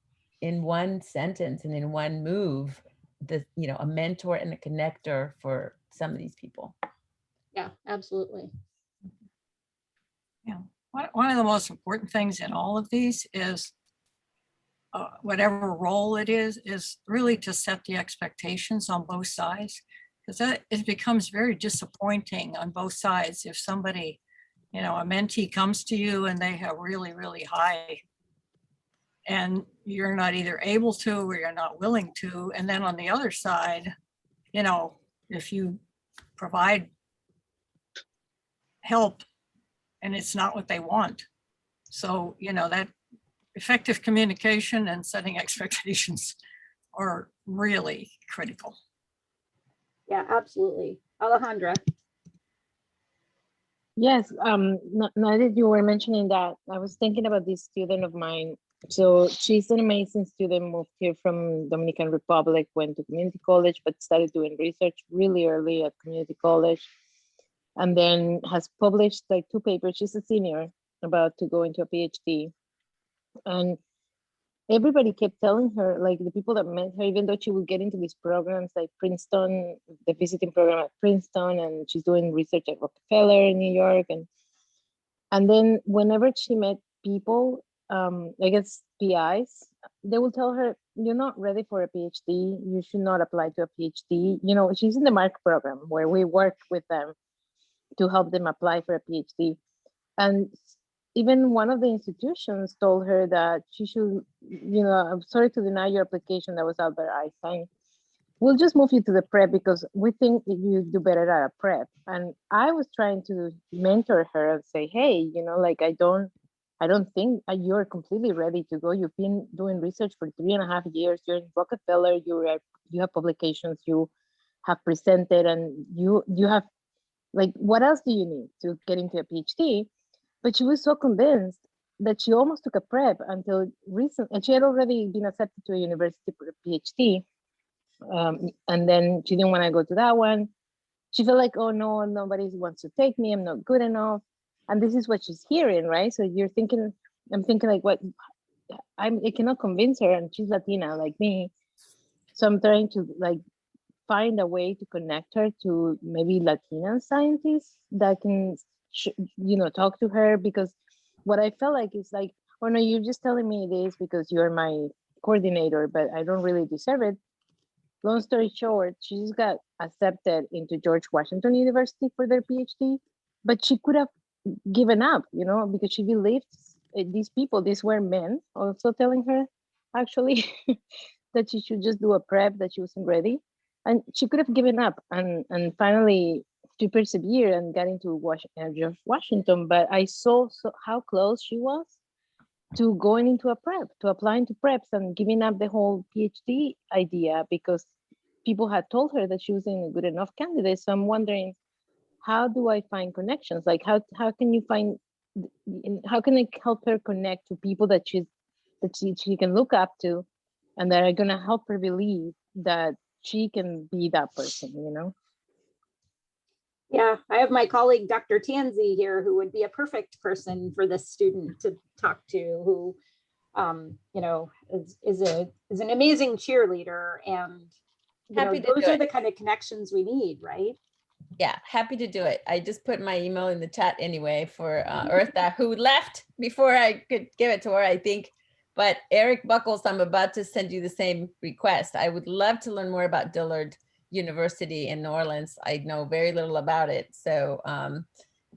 in one sentence and in one move, a mentor and a connector for some of these people. Yeah, absolutely. Yeah, one of the most important things in all of these is whatever role it is really to set the expectations on both sides, because it becomes very disappointing on both sides if somebody, a mentee comes to you and they have really, really high, and you're not either able to or you're not willing to. And then on the other side, if you provide help and it's not what they want. So, that effective communication and setting expectations are really critical. Yeah, absolutely. Alejandra. Yes, now that you were mentioning that, I was thinking about this student of mine. So she's an amazing student, moved here from Dominican Republic, went to community college, but started doing research really early at community college, and then has published like 2 papers. She's a senior, about to go into a PhD. And everybody kept telling her, like the people that met her, even though she would get into these programs like Princeton, the visiting program at Princeton, and she's doing research at Rockefeller in New York. And then whenever she met people, I guess PIs, they will tell her, you're not ready for a PhD. You should not apply to a PhD. You know, she's in the MARC program where we work with them to help them apply for a PhD. And even one of the institutions told her that she should, you know, I'm sorry to deny your application. That was Albert Einstein. We'll just move you to the prep because we think you do better at a prep. And I was trying to mentor her and say, hey, you know, like I don't think you're completely ready to go. You've been doing research for 3.5 years. You're in Rockefeller. You have publications. You have presented, and you have, like, what else do you need to get into a PhD? But she was so convinced that she almost took a prep until recent, and she had already been accepted to a university for a PhD. And then she didn't want to go to that one. She felt like, oh no, nobody wants to take me. I'm not good enough. And this is what she's hearing, right? So I'm thinking like, what? I cannot convince her, and she's Latina like me. So I'm trying to like find a way to connect her to maybe Latina scientists that can, you know, talk to her, because what I felt like is like, oh no, you're just telling me this because you're my coordinator, but I don't really deserve it. Long story short, she just got accepted into George Washington University for their PhD, but she could have given up, you know, because she believed these people, these were men also telling her actually that she should just do a prep, that she wasn't ready. And she could have given up, and finally she persevered and got into George Washington. But I saw how close she was to going into a prep, to applying to preps and giving up the whole PhD idea because people had told her that she wasn't a good enough candidate. So I'm wondering, how do I find connections? Like how can you find, how can I help her connect to people that she can look up to and that are gonna help her believe that she can be that person, you know? Yeah, I have my colleague, Dr. Tansey here, who would be a perfect person for this student to talk to, who, you know, is an amazing cheerleader. And you know, those are the kind of connections we need, right? Yeah, happy to do it. I just put my email in the chat anyway for Eartha, who left before I could give it to her, I think. But Eric Buckles, I'm about to send you the same request. I would love to learn more about Dillard University in New Orleans. I know very little about it. So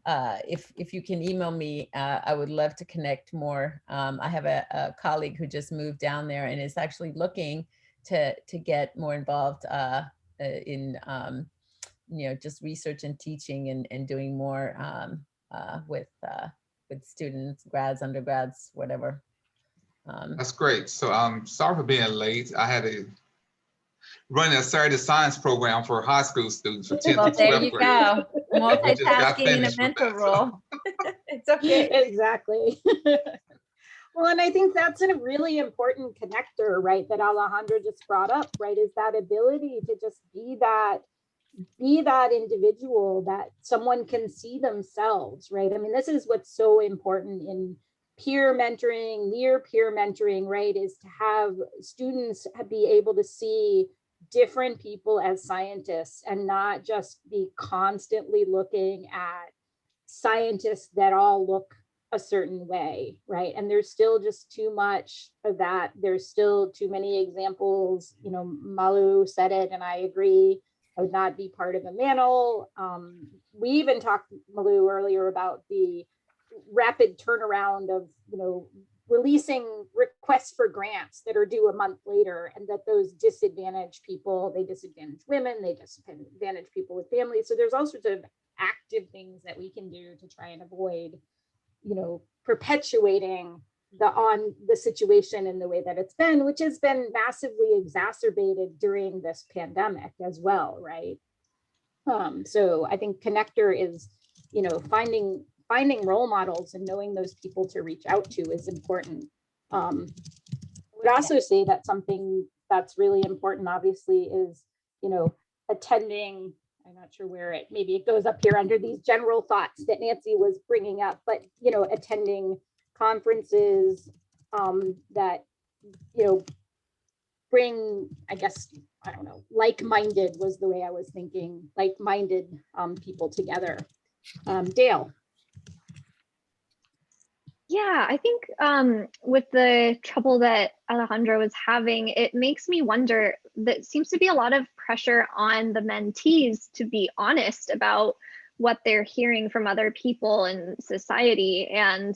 if you can email me, I would love to connect more. I have a colleague who just moved down there and is actually looking to get more involved in you know, just research and teaching and doing more with students, grads, undergrads, whatever. That's great. So sorry for being late. I had to run a Saturday science program for high school students for 10th well, to 12th there you grade. go. Multitasking in a mentor role. It's okay. Exactly. Well, and I think that's a really important connector, right, that Alejandra just brought up, right, is that ability to just be that individual that someone can see themselves, right? I mean, this is what's so important in peer mentoring, near peer mentoring, right, is to have students be able to see different people as scientists and not just be constantly looking at scientists that all look a certain way, right? And there's still just too much of that. There's still too many examples. You know, Malu said it, and I agree. I would not be part of a manel. We even talked, Malu, earlier about the rapid turnaround of, you know, releasing requests for grants that are due a month later, and that those disadvantaged people, they disadvantage women, they disadvantage people with families. So there's all sorts of active things that we can do to try and avoid, you know, perpetuating the situation in the way that it's been, which has been massively exacerbated during this pandemic as well, right? So I think connector is, you know, finding role models and knowing those people to reach out to is important. I would also say that something that's really important, obviously, is, you know, attending. I'm not sure where maybe it goes up here under these general thoughts that Nancy was bringing up, but, you know, attending conferences that you know, bring, I guess, I don't know, like-minded was the way I was thinking, like-minded people together. Dale. Yeah, I think with the trouble that Alejandra was having, it makes me wonder, that seems to be a lot of pressure on the mentees to be honest about what they're hearing from other people in society. And,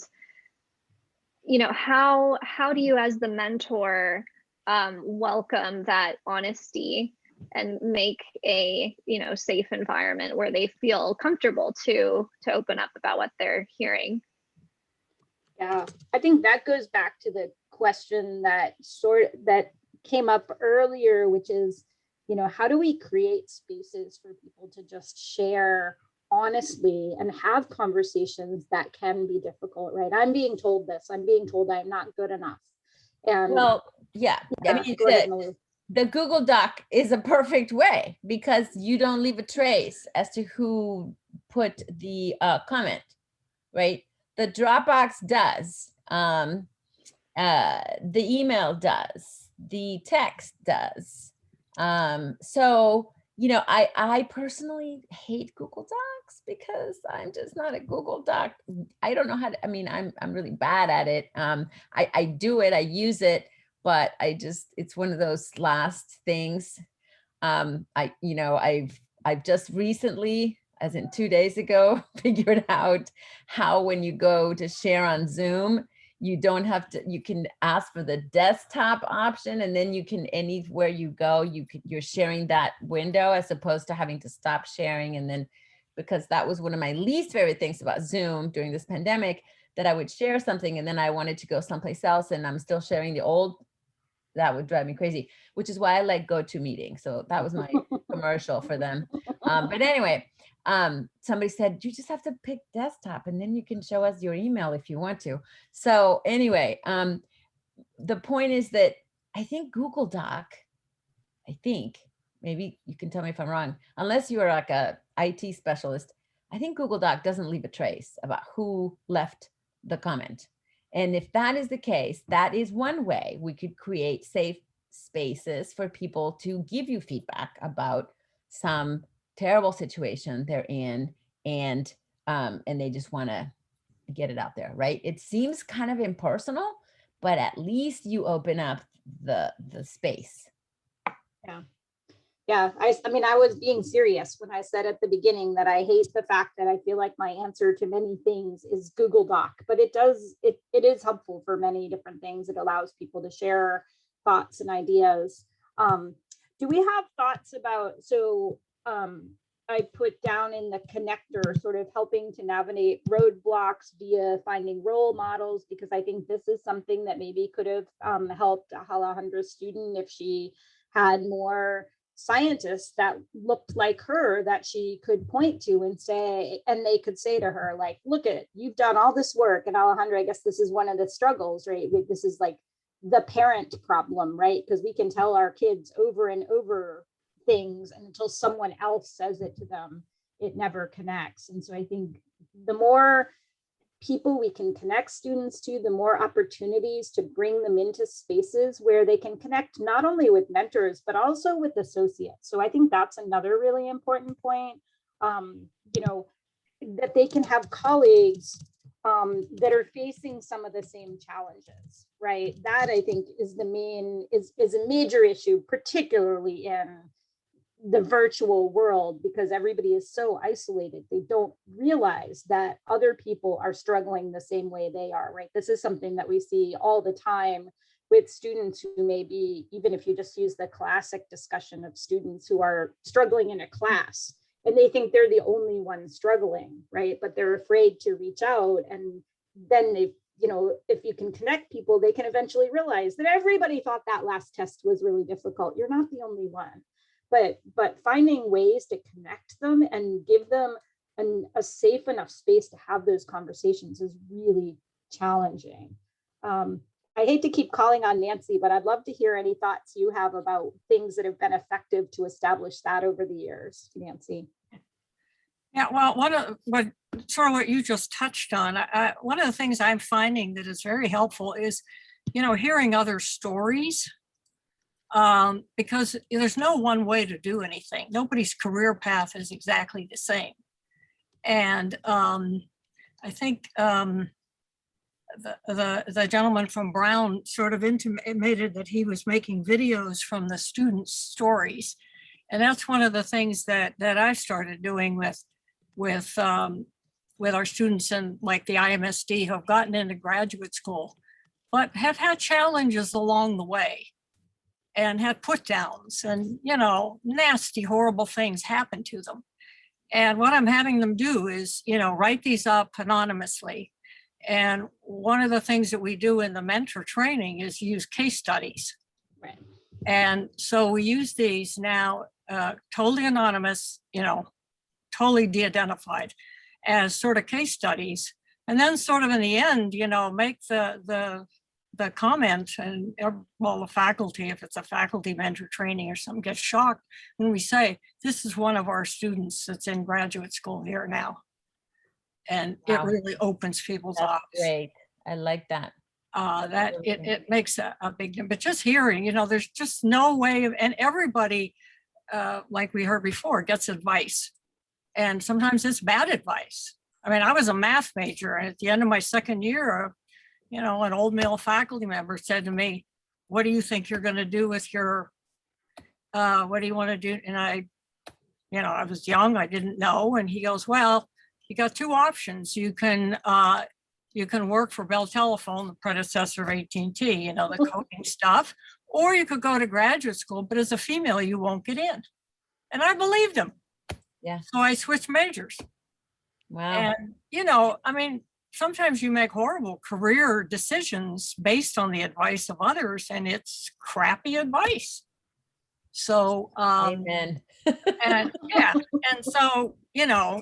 you know, how do you as the mentor welcome that honesty and make a, you know, safe environment where they feel comfortable to open up about what they're hearing? Yeah, I think that goes back to the question that came up earlier, which is, you know, how do we create spaces for people to just share honestly and have conversations that can be difficult, right? I'm being told this, I'm being told I'm not good enough. And well, yeah, I mean, the Google Doc is a perfect way because you don't leave a trace as to who put the comment, right? The Dropbox does, the email does, the text does. So, you know, I personally hate Google Docs because I'm just not a Google Doc. I don't know how to, I mean, I'm really bad at it. I do it, I use it, but it's one of those last things. You know, I've just recently, as in 2 days ago, figured out how when you go to share on Zoom, you don't have to, you can ask for the desktop option, and then you can, anywhere you go, you're sharing that window as opposed to having to stop sharing. And then, because that was one of my least favorite things about Zoom during this pandemic, that I would share something and then I wanted to go someplace else and I'm still sharing the old, that would drive me crazy, which is why I like GoToMeeting. So that was my commercial for them. But anyway, somebody said, you just have to pick desktop and then you can show us your email if you want to. So anyway, the point is that I think Google Doc, maybe you can tell me if I'm wrong, unless you are like a IT specialist, I think Google Doc doesn't leave a trace about who left the comment. And if that is the case, that is one way we could create safe spaces for people to give you feedback about some terrible situation they're in, and they just want to get it out there, right? It seems kind of impersonal, but at least you open up the space. Yeah, I mean, I was being serious when I said at the beginning that I hate the fact that I feel like my answer to many things is Google Doc, but it is helpful for many different things. It allows people to share thoughts and ideas. Do we have thoughts about, so I put down in the connector, sort of helping to navigate roadblocks via finding role models, because I think this is something that maybe could have helped Alejandra's student if she had more scientists that looked like her that she could point to and say, and they could say to her, like, look at, you've done all this work. And Alejandra, I guess this is one of the struggles, right? This is like the parent problem, right? Because we can tell our kids over and over things, and until someone else says it to them, it never connects. And so I think the more people we can connect students to, the more opportunities to bring them into spaces where they can connect not only with mentors, but also with associates. So I think that's another really important point, you know, that they can have colleagues that are facing some of the same challenges, right? That I think is the main, is a major issue, particularly in the virtual world, because everybody is so isolated. They don't realize that other people are struggling the same way they are, right? This is something that we see all the time with students who may be, even if you just use the classic discussion of students who are struggling in a class and they think they're the only one struggling, right? But they're afraid to reach out. And then they, you know, if you can connect people, they can eventually realize that everybody thought that last test was really difficult. You're not the only one. But finding ways to connect them and give them a safe enough space to have those conversations is really challenging. I hate to keep calling on Nancy, but I'd love to hear any thoughts you have about things that have been effective to establish that over the years, Nancy. Yeah, well, what you just touched on, one of the things I'm finding that is very helpful is hearing other stories, because there's no one way to do anything. Nobody's career path is exactly the same. And I think the gentleman from Brown sort of intimated that he was making videos from the students' stories. And that's one of the things that I started doing with our students in like the IMSD who have gotten into graduate school, but have had challenges along the way and had put downs and, nasty, horrible things happen to them. And what I'm having them do is, write these up anonymously. And one of the things that we do in the mentor training is use case studies. Right. And so we use these now, totally anonymous, totally de-identified as sort of case studies. And then sort of in the end, make the comment and, well, the faculty, if it's a faculty mentor training or something, gets shocked when we say, this is one of our students that's in graduate school here now. And Wow. it really opens people's That's eyes. great. I like that. That it makes a big difference. But just hearing, there's just no way of, and everybody, like we heard before, gets advice. And sometimes it's bad advice. I mean, I was a math major, and at the end of my second year, an old male faculty member said to me, what do you think you're going to do with your, what do you want to do? And I was young, I didn't know. And he goes, well, you got two options. You can work for Bell Telephone, the predecessor of AT&T, the coding stuff, or you could go to graduate school, but as a female, you won't get in. And I believed him. Yeah. So I switched majors. Wow. And, sometimes you make horrible career decisions based on the advice of others, and it's crappy advice. So, Amen. and yeah, and so,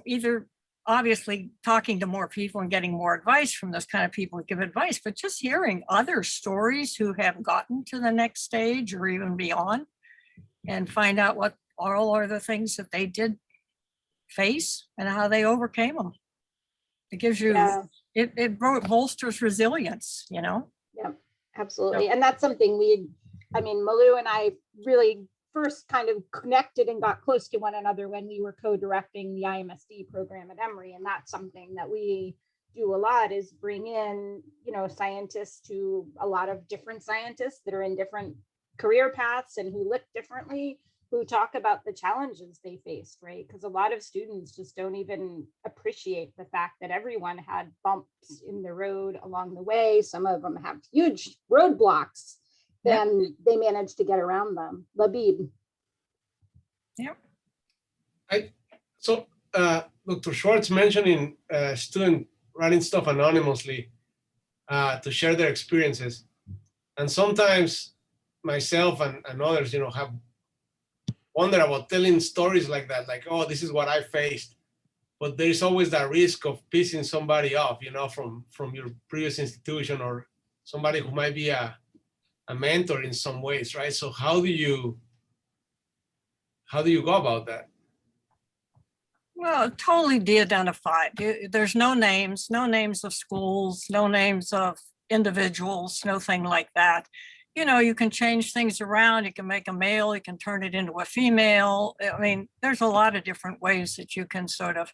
either obviously talking to more people and getting more advice from those kind of people who give advice, but just hearing other stories who have gotten to the next stage or even beyond, and find out what all are the things that they did face and how they overcame them. It gives you, it bolsters resilience, Yeah, absolutely. And that's something Malu and I really first kind of connected and got close to one another when we were co-directing the IMSD program at Emory. And that's something that we do a lot, is bring in, scientists to a lot of different scientists that are in different career paths and who look differently, who talk about the challenges they faced, right? Because a lot of students just don't even appreciate the fact that everyone had bumps in the road along the way. Some of them have huge roadblocks, and they manage to get around them. Labib. Yep. So Dr. Schwartz mentioning student writing stuff anonymously to share their experiences. And sometimes myself and others, have wonder about telling stories like that, like, oh, this is what I faced. But there's always that risk of pissing somebody off, from your previous institution, or somebody who might be a mentor in some ways, right? So how do you go about that? Well, totally de-identified. There's no names of schools, no names of individuals, nothing like that. You can change things around. You can make a male, you can turn it into a female. I mean, there's a lot of different ways that you can sort of,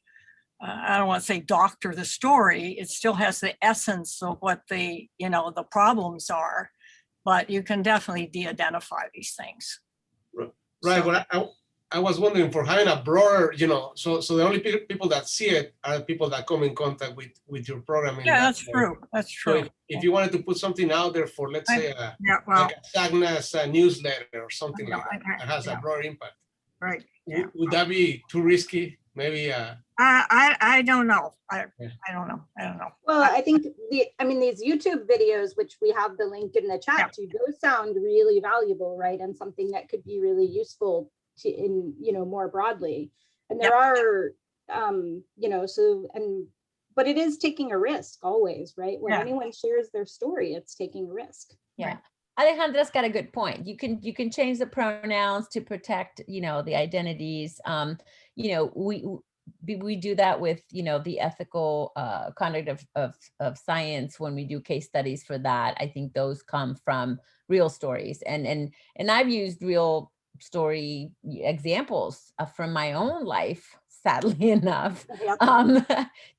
I don't want to say doctor the story. It still has the essence of what the problems are, but you can definitely de-identify these things. Right. Well, I was wondering, for having a broader, so the only people that see it are the people that come in contact with your program. Yeah, that's true. That's true. So if you wanted to put something out there for, let's say, like a SAGNAS newsletter or something like that has a broader impact. Right. Would that be too risky? Maybe. I don't know. I don't know. Well, I think these YouTube videos, which we have the link in the chat to, those sound really valuable, right? And something that could be really useful more broadly. And there are, but it is taking a risk always, right? When anyone shares their story, it's taking a risk. Yeah. Right. Alejandra's got a good point. You can change the pronouns to protect, the identities. we do that with, you know, the ethical conduct of science when we do case studies for that. I think those come from real stories, and I've used real story examples from my own life, sadly enough,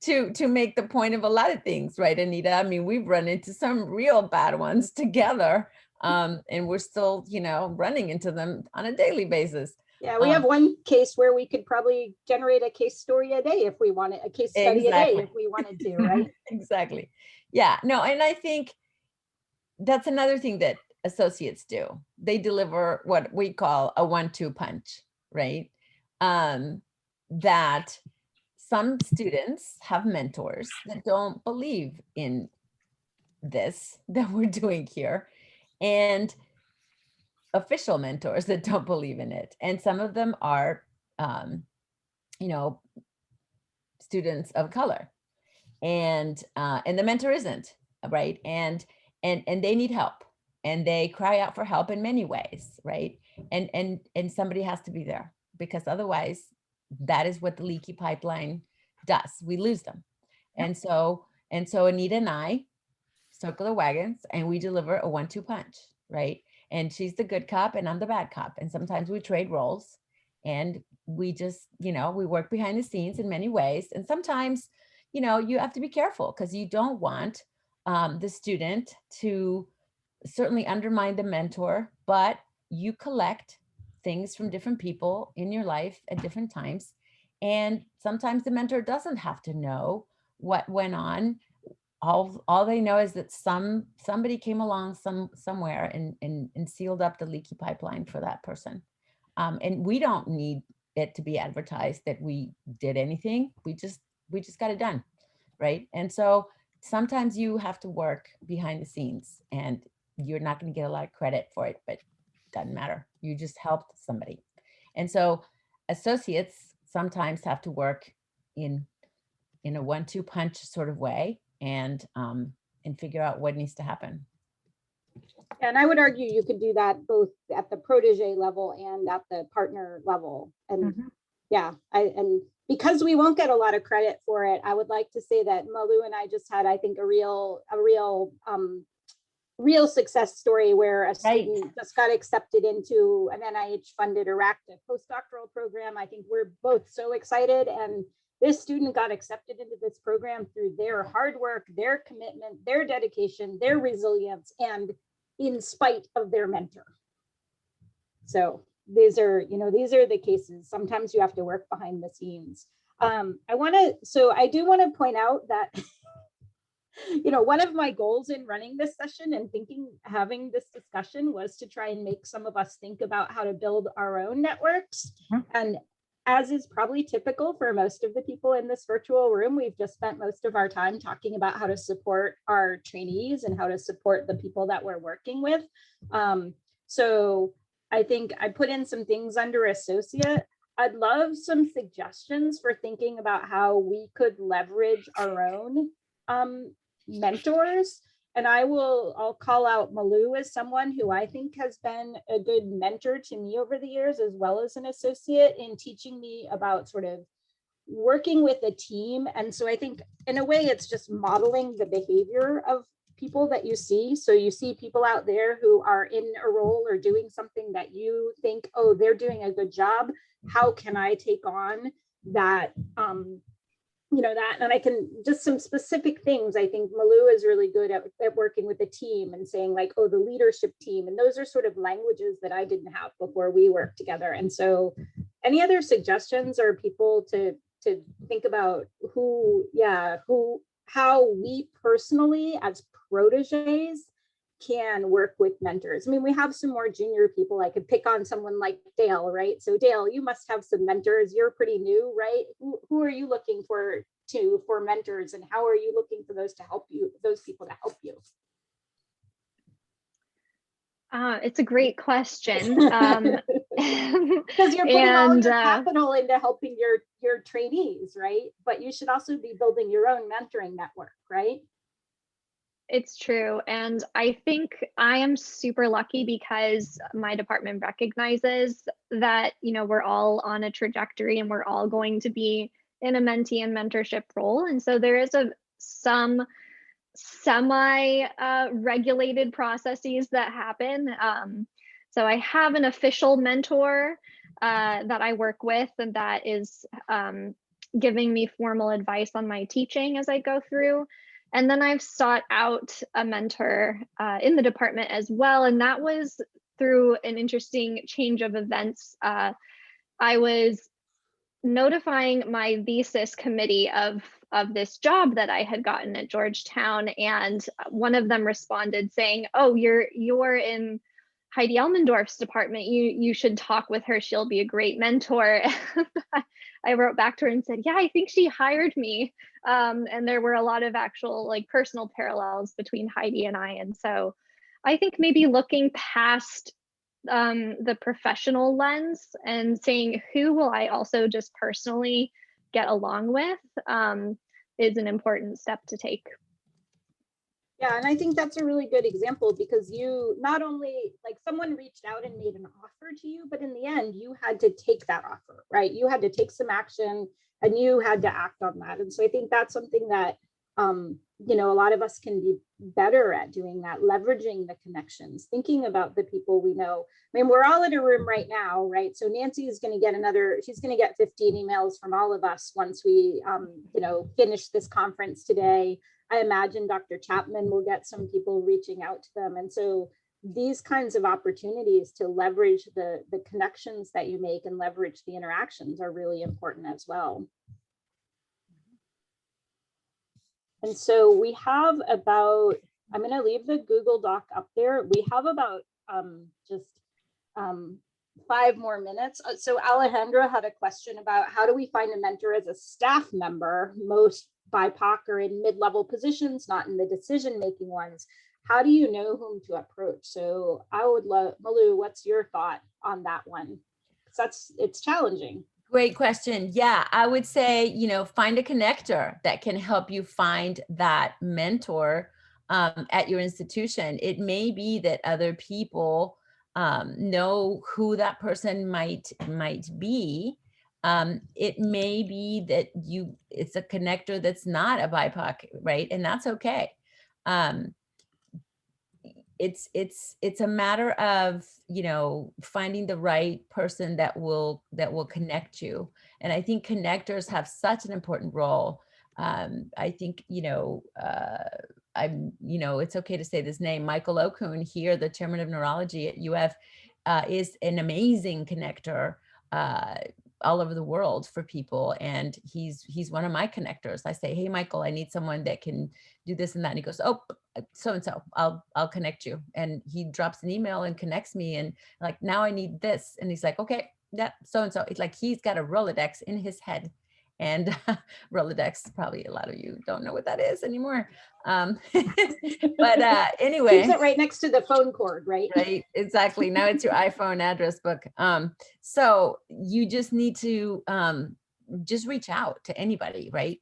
to make the point of a lot of things, right, Anita? I mean, we've run into some real bad ones together, and we're still, you know, running into them on a daily basis. Yeah, we have one case where we could probably generate a case story a day if we wanted, a case study a day if we wanted to, right? Exactly. Yeah, no, and I think that's another thing that associates do. They deliver what we call a 1-2 punch, right? That some students have mentors that don't believe in this that we're doing here, and official mentors that don't believe in it. And some of them are, you know, students of color, and the mentor isn't, right? And they need help, and they cry out for help in many ways, right? And somebody has to be there, because otherwise that is what the leaky pipeline does. We lose them. And so Anita and I circle the wagons, and we deliver a 1-2 punch, right? And she's the good cop and I'm the bad cop. And sometimes we trade roles, and we just, you know, we work behind the scenes in many ways. And sometimes, you know, you have to be careful, because you don't want the student to certainly undermine the mentor, but you collect things from different people in your life at different times. And sometimes the mentor doesn't have to know what went on. All they know is that somebody came along somewhere and sealed up the leaky pipeline for that person. And we don't need it to be advertised that we did anything. We just got it done, right? And so sometimes you have to work behind the scenes, and you're not going to get a lot of credit for it, but it doesn't matter. You just helped somebody. And so associates sometimes have to work in a 1-2 punch sort of way, and figure out what needs to happen. And I would argue you could do that both at the protege level and at the partner level. And yeah, and because we won't get a lot of credit for it, I would like to say that Malu and I just had, I think, a real success story where a student just got accepted into an NIH funded Iraqta postdoctoral program. I think we're both so excited, and this student got accepted into this program through their hard work, their commitment, their dedication, their resilience, and in spite of their mentor. So these are the cases. Sometimes you have to work behind the scenes. I do want to point out that you know, one of my goals in running this session and having this discussion was to try and make some of us think about how to build our own networks. And as is probably typical for most of the people in this virtual room, we've just spent most of our time talking about how to support our trainees and how to support the people that we're working with. So I think I put in some things under associate. I'd love some suggestions for thinking about how we could leverage our own mentors. And I'll call out Malu as someone who I think has been a good mentor to me over the years, as well as an associate, in teaching me about sort of working with a team. And so I think in a way it's just modeling the behavior of people that you see. So you see people out there who are in a role or doing something that you think, oh, they're doing a good job. How can I take on that? You know, that, and I can just some specific things. I think Malu is really good at working with a team and saying like, oh, the leadership team. And those are sort of languages that I didn't have before we worked together. And so any other suggestions or people to think about how we personally as proteges can work with mentors. I mean, we have some more junior people. I could pick on someone like Dale, right? So Dale, you must have some mentors. You're pretty new, right? Who are you looking for mentors, and how are you looking for those people to help you? It's a great question. Because you're putting all your capital into helping your trainees, right? But you should also be building your own mentoring network, right? It's true. And I think I am super lucky because my department recognizes that, you know, we're all on a trajectory and we're all going to be in a mentee and mentorship role. And so there is some semi-regulated processes that happen. So I have an official mentor that I work with, and that is giving me formal advice on my teaching as I go through. And then I've sought out a mentor in the department as well. And that was through an interesting change of events. I was notifying my thesis committee of this job that I had gotten at Georgetown, and one of them responded saying, "Oh, you're in Heidi Elmendorf's department. You should talk with her. She'll be a great mentor." I wrote back to her and said, "Yeah, I think she hired me." And there were a lot of actual like personal parallels between Heidi and I. And so I think maybe looking past the professional lens and saying, who will I also just personally get along with, is an important step to take. Yeah, and I think that's a really good example, because you not only, like, someone reached out and made an offer to you, but in the end you had to take that offer, right? You had to take some action and you had to act on that. And so I think that's something that you know, a lot of us can be better at doing that, leveraging the connections, thinking about the people we know. I mean, we're all in a room right now, right? So Nancy is going to get she's going to get 15 emails from all of us once we, you know, finish this conference today. I imagine Dr. Chapman will get some people reaching out to them. And so these kinds of opportunities to leverage the connections that you make and leverage the interactions are really important as well. And so we have about, I'm going to leave the Google Doc up there. We have about just 5 more minutes. So Alejandra had a question about, how do we find a mentor as a staff member? Most BIPOC are in mid-level positions, not in the decision-making ones. How do you know whom to approach? So I would love, Malu, what's your thought on that one? Because it's challenging. Great question. Yeah, I would say, you know, find a connector that can help you find that mentor at your institution. It may be that other people know who that person might be. It may be that it's a connector that's not a BIPOC, right? And that's okay. It's a matter of, you know, finding the right person that will connect you. And I think connectors have such an important role. I think, you know, it's okay to say this name, Michael Okun here, the chairman of neurology at UF, is an amazing connector all over the world for people. And he's one of my connectors. I say, hey, Michael, I need someone that can do this and that. And he goes, oh, so-and-so, I'll connect you. And he drops an email and connects me, and like, now I need this. And he's like, okay, yeah, so-and-so. It's like, he's got a Rolodex in his head. And Rolodex, probably a lot of you don't know what that is anymore. But anyway. Keeps it right next to the phone cord, right? Right, exactly. Now it's your iPhone address book. So you just need to just reach out to anybody, right?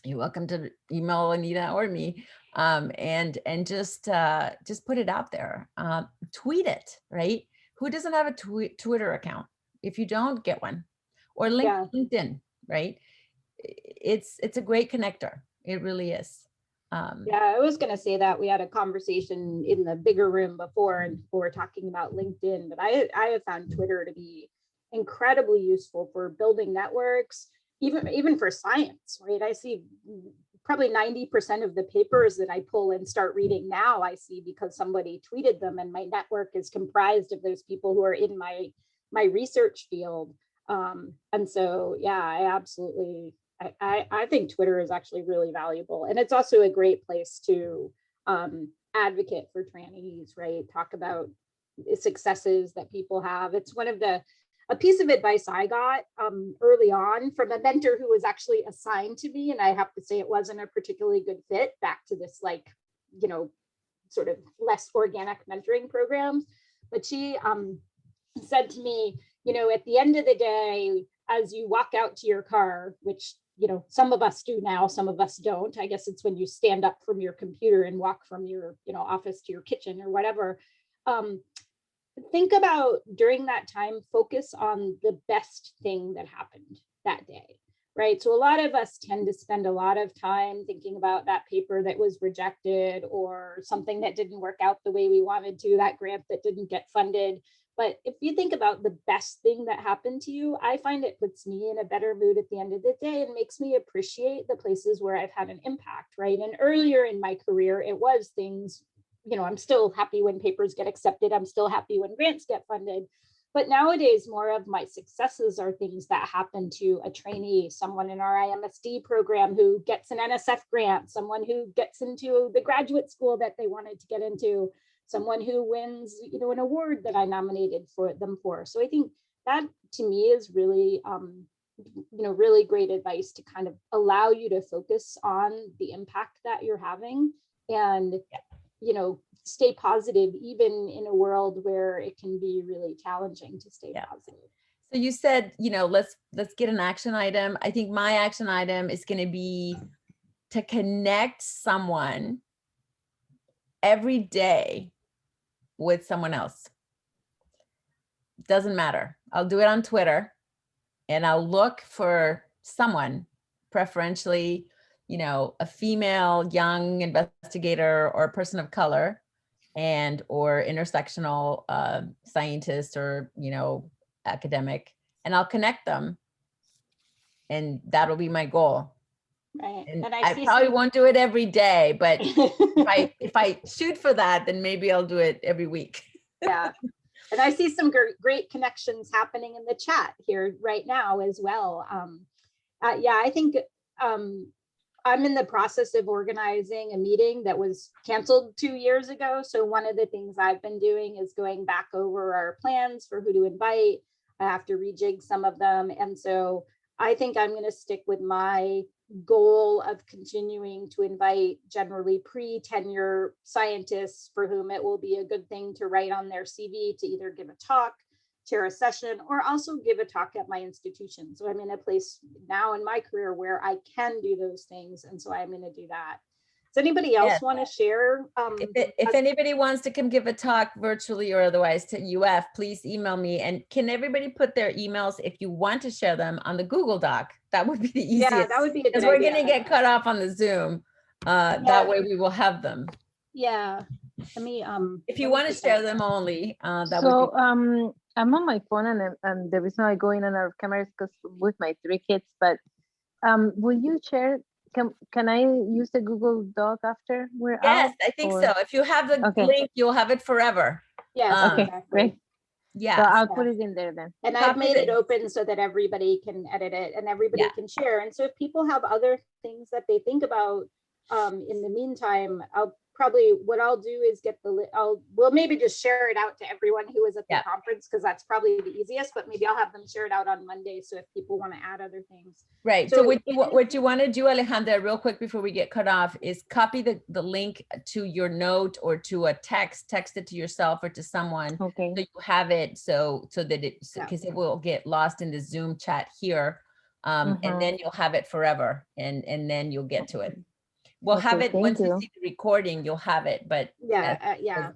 You're welcome to email Anita or me, and just put it out there. Tweet it, right? Who doesn't have a Twitter account? If you don't, get one. Or LinkedIn, right? It's a great connector. It really is. Yeah, I was going to say that we had a conversation in the bigger room before, and we're talking about LinkedIn, but I have found Twitter to be incredibly useful for building networks, even for science, right? I see probably 90% of the papers that I pull and start reading now, I see because somebody tweeted them, and my network is comprised of those people who are in my research field. And so, yeah, I think Twitter is actually really valuable. And it's also a great place to advocate for trannies, right? Talk about the successes that people have. It's one of a piece of advice I got early on from a mentor who was actually assigned to me. And I have to say it wasn't a particularly good fit, back to this, like, you know, sort of less organic mentoring programs. But she said to me, you know, at the end of the day, as you walk out to your car, which, you know, some of us do now, some of us don't. I guess it's when you stand up from your computer and walk from your, you know, office to your kitchen or whatever. Think about, during that time, focus on the best thing that happened that day. right? So a lot of us tend to spend a lot of time thinking about that paper that was rejected or something that didn't work out the way we wanted to, that grant that didn't get funded. But if you think about the best thing that happened to you, I find it puts me in a better mood at the end of the day and makes me appreciate the places where I've had an impact, right? And earlier in my career, it was things, you know, I'm still happy when papers get accepted. I'm still happy when grants get funded. But nowadays, more of my successes are things that happen to a trainee, someone in our IMSD program who gets an NSF grant, someone who gets into the graduate school that they wanted to get into, someone who wins, you know, an award that I nominated for them for. So I think that to me is really, you know, really great advice to kind of allow you to focus on the impact that you're having and, you know, stay positive, even in a world where it can be really challenging to stay positive. So you said, you know, let's get an action item. I think my action item is going to be to connect someone every day with someone else. Doesn't matter. I'll do it on Twitter and I'll look for someone, preferentially, you know, a female young investigator or a person of color and or intersectional scientist or, you know, academic, and I'll connect them. And that'll be my goal. Right. And And I probably won't do it every day, but if I shoot for that, then maybe I'll do it every week. Yeah. And I see some great connections happening in the chat here right now as well. Yeah, I think I'm in the process of organizing a meeting that was canceled 2 years ago. So one of the things I've been doing is going back over our plans for who to invite. I have to rejig some of them. And so I think I'm going to stick with my goal of continuing to invite generally pre-tenure scientists for whom it will be a good thing to write on their CV to either give a talk, chair a session, or also give a talk at my institution. So I'm in a place now in my career where I can do those things. And so I'm going to do that. Does anybody else want to share? If anybody wants to come give a talk virtually or otherwise to UF, please email me. And can everybody put their emails, if you want to share them, on the Google Doc? That would be the easiest. Yeah, that would be a good idea. Because we're going to get cut off on the Zoom. That way we will have them. Yeah. Let me, if you want to share them only, that so, would be. I'm on my phone and the reason I go in and out of cameras because with my 3 kids, but will you share? Can I use the Google Doc after we're out? Yes, I think so. If you have the link, you'll have it forever. Yeah. Okay, great. Yeah. So I'll put it in there then. And I've made it open so that everybody can edit it and everybody can share. And so if people have other things that they think about in the meantime, what I'll do is get we'll maybe just share it out to everyone who was at the conference, because that's probably the easiest, but maybe I'll have them share it out on Monday. So if people want to add other things. Right. So what you want to do, Alejandra, real quick before we get cut off, is copy the link to your note or to a text it to yourself or to someone. Okay. So you have it so that because it will get lost in the Zoom chat here. And then you'll have it forever and then you'll get to it. We'll have it once you see the recording, you'll have it, but yeah.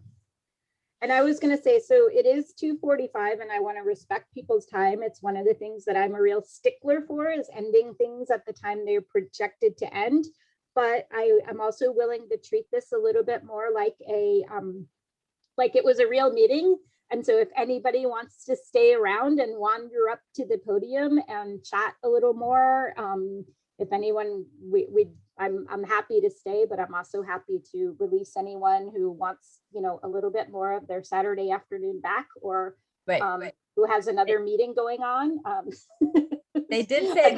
And I was going to say, so it is 2:45 and I want to respect people's time. It's one of the things that I'm a real stickler for, is ending things at the time they're projected to end. But I am also willing to treat this a little bit more like like it was a real meeting. And so if anybody wants to stay around and wander up to the podium and chat a little more, if anyone, I'm happy to stay, but I'm also happy to release anyone who wants, you know, a little bit more of their Saturday afternoon back, or who has another meeting going on. They did say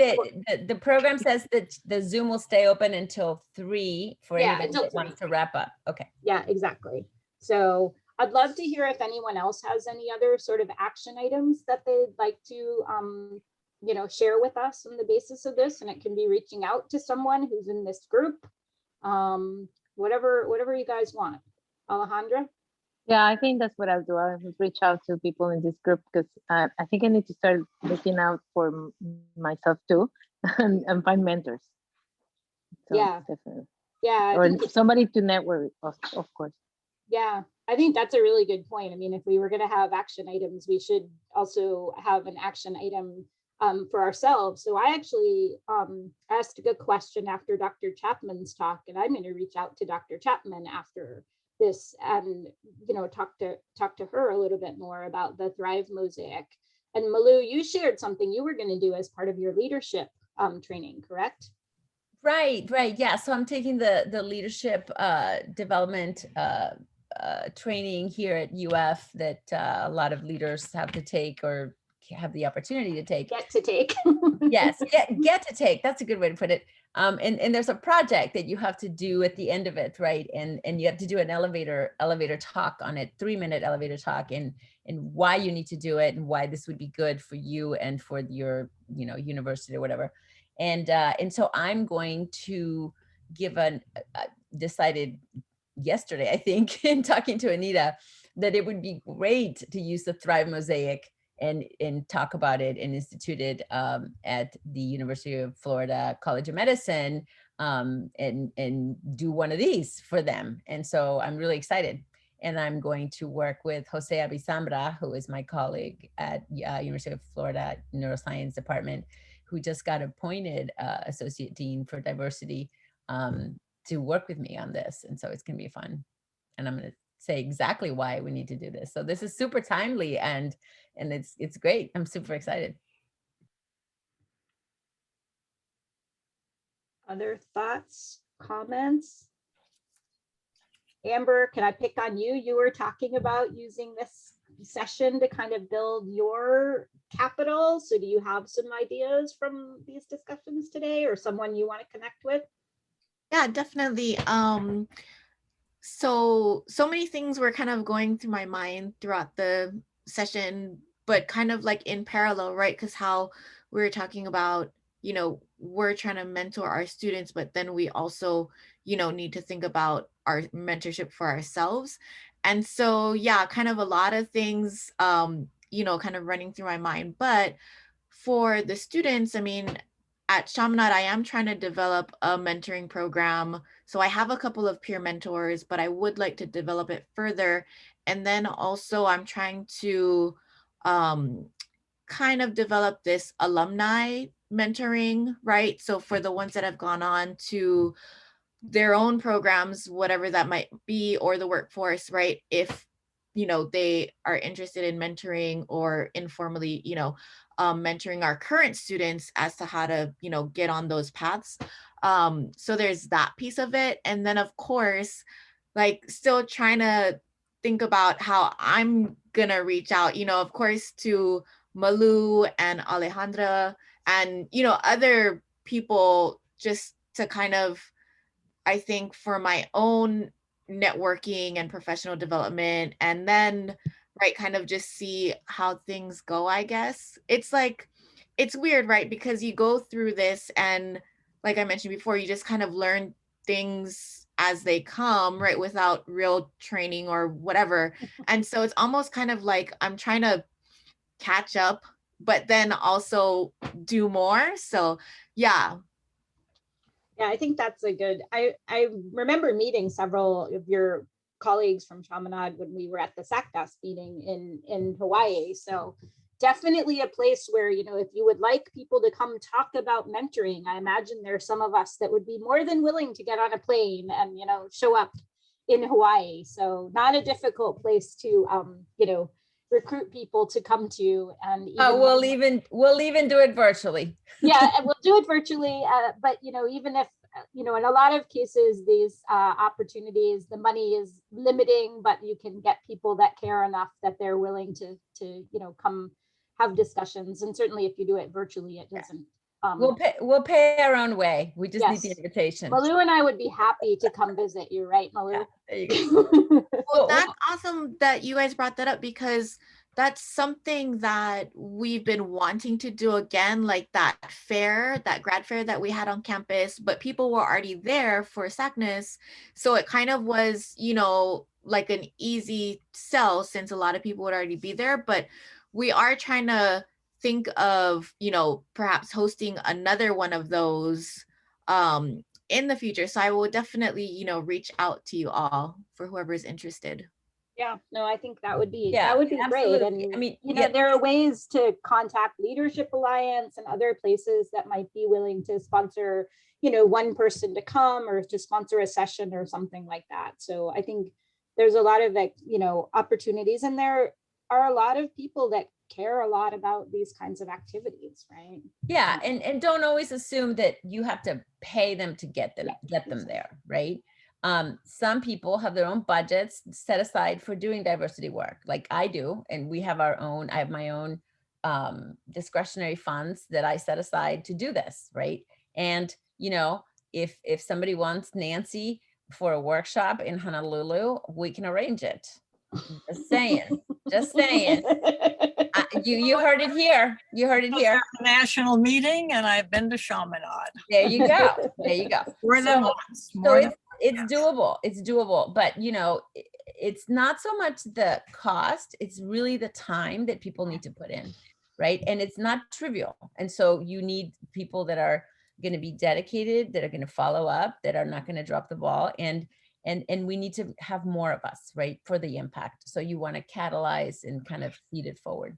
that the program says that the Zoom will stay open until 3 for anybody that wants to wrap up. Okay. Yeah, exactly. So I'd love to hear if anyone else has any other sort of action items that they'd like to you know, share with us on the basis of this, and it can be reaching out to someone who's in this group, whatever you guys want. Alejandra? Yeah, I think that's what I'll do. I'll reach out to people in this group because I think I need to start looking out for myself too and find mentors. So yeah, definitely. Yeah, or somebody to network with, of course. Yeah, I think that's a really good point. I mean, if we were going to have action items, we should also have an action item for ourselves. So I actually asked a good question after Dr. Chapman's talk, and I'm going to reach out to Dr. Chapman after this and talk to her a little bit more about the Thrive Mosaic. And Malu, you shared something you were going to do as part of your leadership training, correct? Right. Yeah. So I'm taking the leadership development training here at UF that a lot of leaders have to take or have the opportunity to take. Get to take. Yes, get to take. That's a good way to put it. And there's a project that you have to do at the end of it, right? And you have to do an elevator talk on it, 3-minute elevator talk, and why you need to do it and why this would be good for you and for your university or whatever. And so I'm going to give decided yesterday, I think, in talking to Anita, that it would be great to use the Thrive Mosaic and talk about it and institute it at the University of Florida College of Medicine and do one of these for them. And so I'm really excited. And I'm going to work with Jose Abisambra, who is my colleague at University of Florida Neuroscience Department, who just got appointed Associate Dean for Diversity to work with me on this. And so it's gonna be fun. And I'm gonna say exactly why we need to do this. So this is super timely and it's great. I'm super excited. Other thoughts, comments? Amber, can I pick on you? You were talking about using this session to kind of build your capital. So do you have some ideas from these discussions today or someone you want to connect with? Yeah, definitely. So many things were kind of going through my mind throughout the session, but kind of like in parallel, right? Because how we were talking about, we're trying to mentor our students, but then we also, need to think about our mentorship for ourselves. And so, yeah, kind of a lot of things, kind of running through my mind. But for the students, I mean, at Chaminade, I am trying to develop a mentoring program. So I have a couple of peer mentors, but I would like to develop it further. And then also I'm trying to kind of develop this alumni mentoring, right? So for the ones that have gone on to their own programs, whatever that might be, or the workforce, right? If, they are interested in mentoring or informally, mentoring our current students as to how to, get on those paths. So there's that piece of it. And then of course, like still trying to think about how I'm gonna reach out, of course, to Malu and Alejandra and, other people just to kind of, I think for my own networking and professional development, and then right, kind of just see how things go, I guess. It's like, it's weird, right? Because you go through this and like I mentioned before, you just kind of learn things as they come, right? Without real training or whatever. And so it's almost kind of like I'm trying to catch up, but then also do more. So yeah. Yeah, I think that's a good, I remember meeting several of your colleagues from Chaminade when we were at the SACDAS meeting in Hawaii. So definitely a place where, if you would like people to come talk about mentoring, I imagine there's some of us that would be more than willing to get on a plane and, show up in Hawaii. So not a difficult place to, recruit people to come to. And we'll even do it virtually. Yeah, and we'll do it virtually. But even if in a lot of cases, these opportunities, the money is limiting, but you can get people that care enough that they're willing to come have discussions. And certainly, if you do it virtually, it doesn't. We'll pay our own way. We just need the invitation. Malu and I would be happy to come visit you, right, Malu? Yeah, there you go. Well, that's awesome that you guys brought that up because that's something that we've been wanting to do again, like that fair, that grad fair that we had on campus, but people were already there for SACNAS. So it kind of was, like an easy sell since a lot of people would already be there, but we are trying to think of, perhaps hosting another one of those in the future. So I will definitely, reach out to you all for whoever is interested. Yeah, no, I think that would be Yeah, great. absolutely. And I mean, you know, there are ways to contact Leadership Alliance and other places that might be willing to sponsor, you know, one person to come or to sponsor a session or something like that. So I think there's a lot of, like, you know, opportunities, and there are a lot of people that care a lot about these kinds of activities, right? Yeah, and don't always assume that you have to pay them to get them there, right? Some people have their own budgets set aside for doing diversity work, like I do, and we have our own. I have my own discretionary funds that I set aside to do this, right? And you know, if somebody wants Nancy for a workshop in Honolulu, we can arrange it. Just saying, just saying. You heard it here. You heard it here. National meeting, and I've been to Chaminade. There you go. There you go. More than once. So More than it's doable. It's doable. But you know, it's not so much the cost. It's really the time that people need to put in, right? And it's not trivial. And so you need people that are going to be dedicated, that are going to follow up, that are not going to drop the ball. And we need to have more of us, right, for the impact. So you want to catalyze and kind of feed it forward.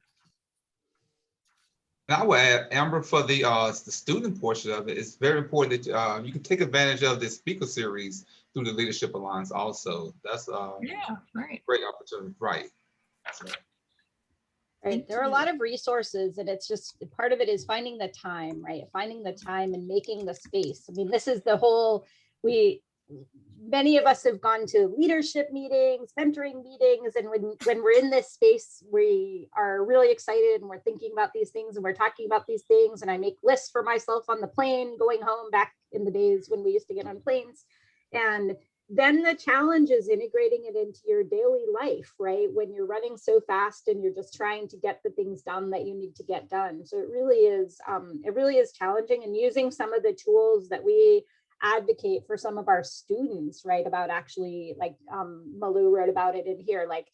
And I would add, Amber, for the student portion of it, it's very important that you can take advantage of this speaker series through the Leadership Alliance also. That's yeah, right. Great opportunity, right? That's right. Right. There are a lot of resources, and it's just part of it is finding the time, right? Finding the time and making the space. I mean, this is the whole, many of us have gone to leadership meetings, mentoring meetings, and when we're in this space, we are really excited and we're thinking about these things and we're talking about these things. And I make lists for myself on the plane going home back in the days when we used to get on planes. And then the challenge is integrating it into your daily life, right? When you're running so fast and you're just trying to get the things done that you need to get done. So it really is challenging, and using some of the tools that we advocate for some of our students, right? About actually, like Malu wrote about it in here, like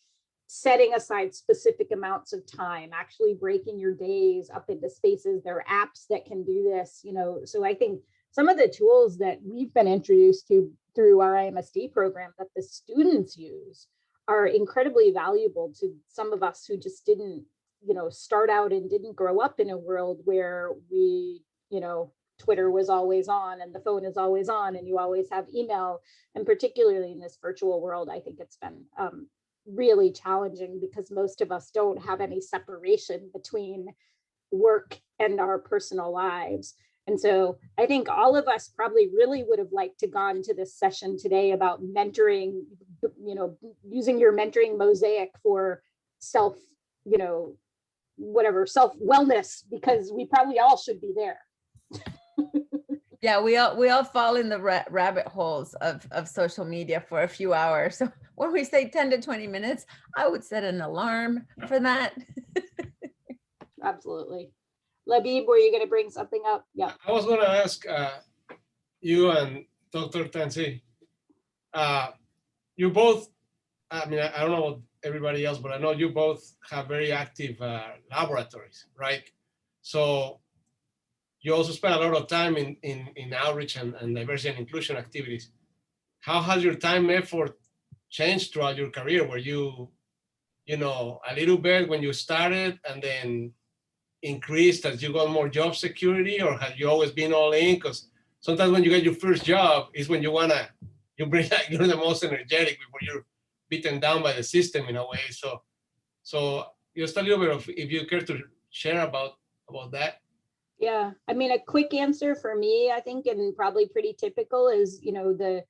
setting aside specific amounts of time, actually breaking your days up into spaces. There are apps that can do this, you know. So I think some of the tools that we've been introduced to through our IMSD program that the students use are incredibly valuable to some of us who just didn't, you know, start out and didn't grow up in a world where we, you know, Twitter was always on and the phone is always on and you always have email. And particularly in this virtual world, I think it's been really challenging because most of us don't have any separation between work and our personal lives. And so I think all of us probably really would have liked to gone to this session today about mentoring, you know, using your mentoring mosaic for self, you know, whatever, self-wellness, because we probably all should be there. Yeah, we all fall in the rabbit holes of social media for a few hours. So when we say 10 to 20 minutes, I would set an alarm for that. Absolutely. Labib, were you going to bring something up? Yeah. I was going to ask you and Dr. Tansi, you both, I mean, I don't know about everybody else, but I know you both have very active laboratories, right? So you also spend a lot of time in outreach and diversity and inclusion activities. How has your time effort changed throughout your career? Were you know, a little bit when you started and then increased as you got more job security, or have you always been all in? Because sometimes when you get your first job is when you're the most energetic before you're beaten down by the system in a way. So just a little bit of, if you care to share about that. Yeah, I mean, a quick answer for me, I think, and probably pretty typical, is, you know, the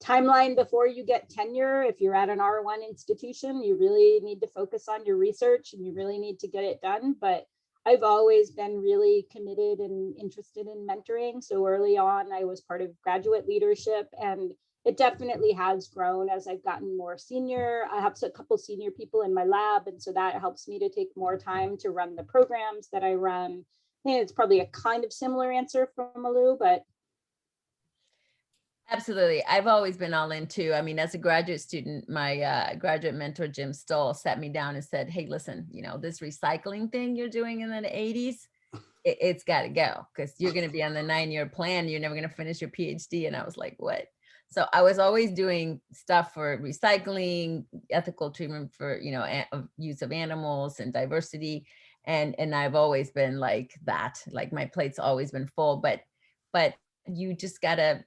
timeline before you get tenure. If you're at an R1 institution, you really need to focus on your research and you really need to get it done. But I've always been really committed and interested in mentoring. So early on, I was part of graduate leadership, and it definitely has grown as I've gotten more senior. I have a couple senior people in my lab, and so that helps me to take more time to run the programs that I run. I think it's probably a kind of similar answer from Malu, but. Absolutely. I've always been all in too. I mean, as a graduate student, my graduate mentor, Jim Stoll, sat me down and said, hey, listen, you know, this recycling thing you're doing in the 80s, it's got to go, because you're going to be on the 9-year plan. You're never going to finish your PhD. And I was like, what? So I was always doing stuff for recycling, ethical treatment for, use of animals and diversity. And I've always been like that, like my plate's always been full, but you just gotta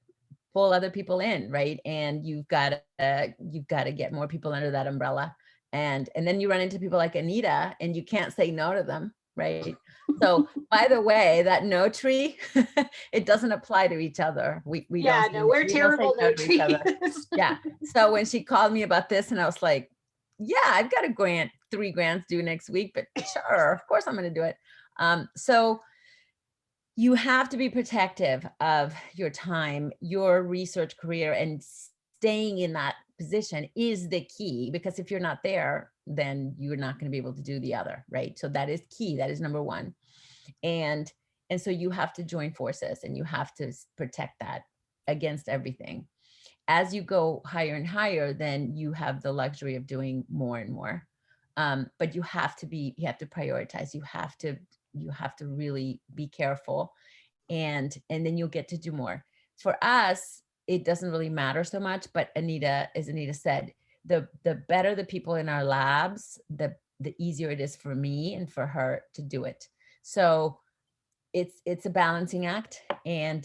pull other people in, right? And you've got to get more people under that umbrella. And then you run into people like Anita and you can't say no to them, right? So by the way, that no tree, it doesn't apply to each other. We yeah, don't no, we're terrible no to each other. trees. Yeah. So when she called me about this and I was like, yeah, I've got a grant, 3 grants due next week, but sure, of course I'm going to do it. So you have to be protective of your time, your research career, and staying in that position is the key, because if you're not there, then you're not going to be able to do the other, right? So that is key. That is number one. And so you have to join forces and you have to protect that against everything. As you go higher and higher, then you have the luxury of doing more and more. But you have to prioritize. You have to really be careful, and then you'll get to do more. For us, it doesn't really matter so much, but as Anita said, the better the people in our labs, the easier it is for me and for her to do it. So it's a balancing act, and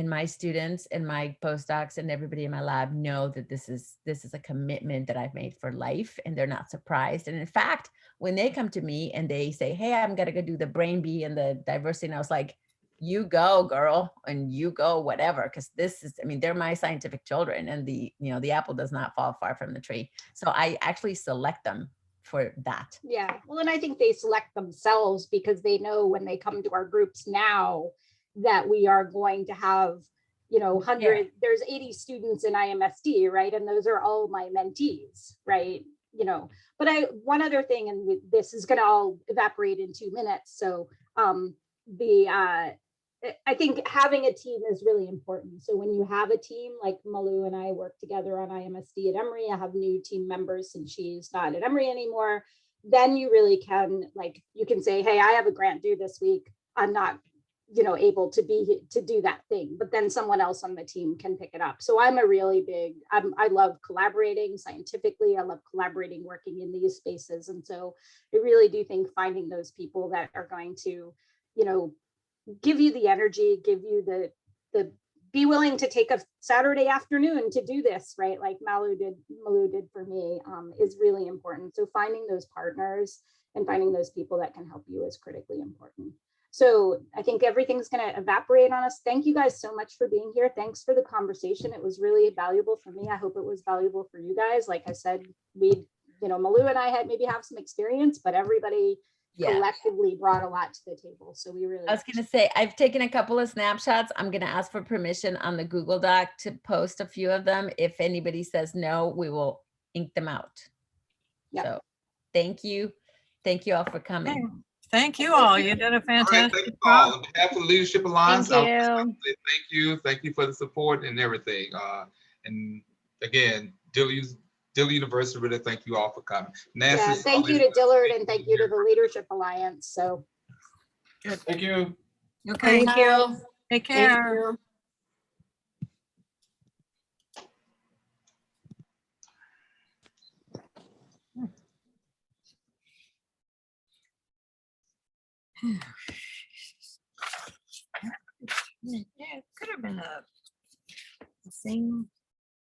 my students and my postdocs and everybody in my lab know that this is a commitment that I've made for life, and they're not surprised. And in fact, when they come to me and they say, hey, I'm gonna go do the brain bee and the diversity, and I was like, you go, girl, and you go whatever, because they're my scientific children, and the apple does not fall far from the tree. So I actually select them for that. Yeah, well, and I think they select themselves because they know when they come to our groups now that we are going to have, 100, there's 80 students in IMSD, right? And those are all my mentees, right? But one other thing, and this is gonna all evaporate in 2 minutes. So I think having a team is really important. So when you have a team, like Malu and I work together on IMSD at Emory, I have new team members since she's not at Emory anymore, then you really can, you can say, hey, I have a grant due this week. I'm not, able to do that thing, but then someone else on the team can pick it up. So I'm a really big, I love collaborating scientifically. I love collaborating, working in these spaces. And so I really do think finding those people that are going to, give you the energy, give you the be willing to take a Saturday afternoon to do this, right? Like Malu did for me, is really important. So finding those partners and finding those people that can help you is critically important. So I think everything's going to evaporate on us. Thank you guys so much for being here. Thanks for the conversation. It was really valuable for me. I hope it was valuable for you guys. Like I said, Malu and I had maybe have some experience, but everybody collectively brought a lot to the table. So we really, I was going to say, I've taken a couple of snapshots. I'm going to ask for permission on the Google Doc to post a few of them. If anybody says no, we will ink them out. Yep. So thank you. Thank you all for coming. Okay. Thank you all. You did a fantastic thank you all. On behalf of the Leadership Alliance, thank you. Thank you for the support and everything. And again, Dillard University, really thank you all for coming. Nancy, thank you to Dillard and thank you to the Leadership Alliance. So good. Thank you. Okay. Thank you. Take care. Yeah, it could have been the same.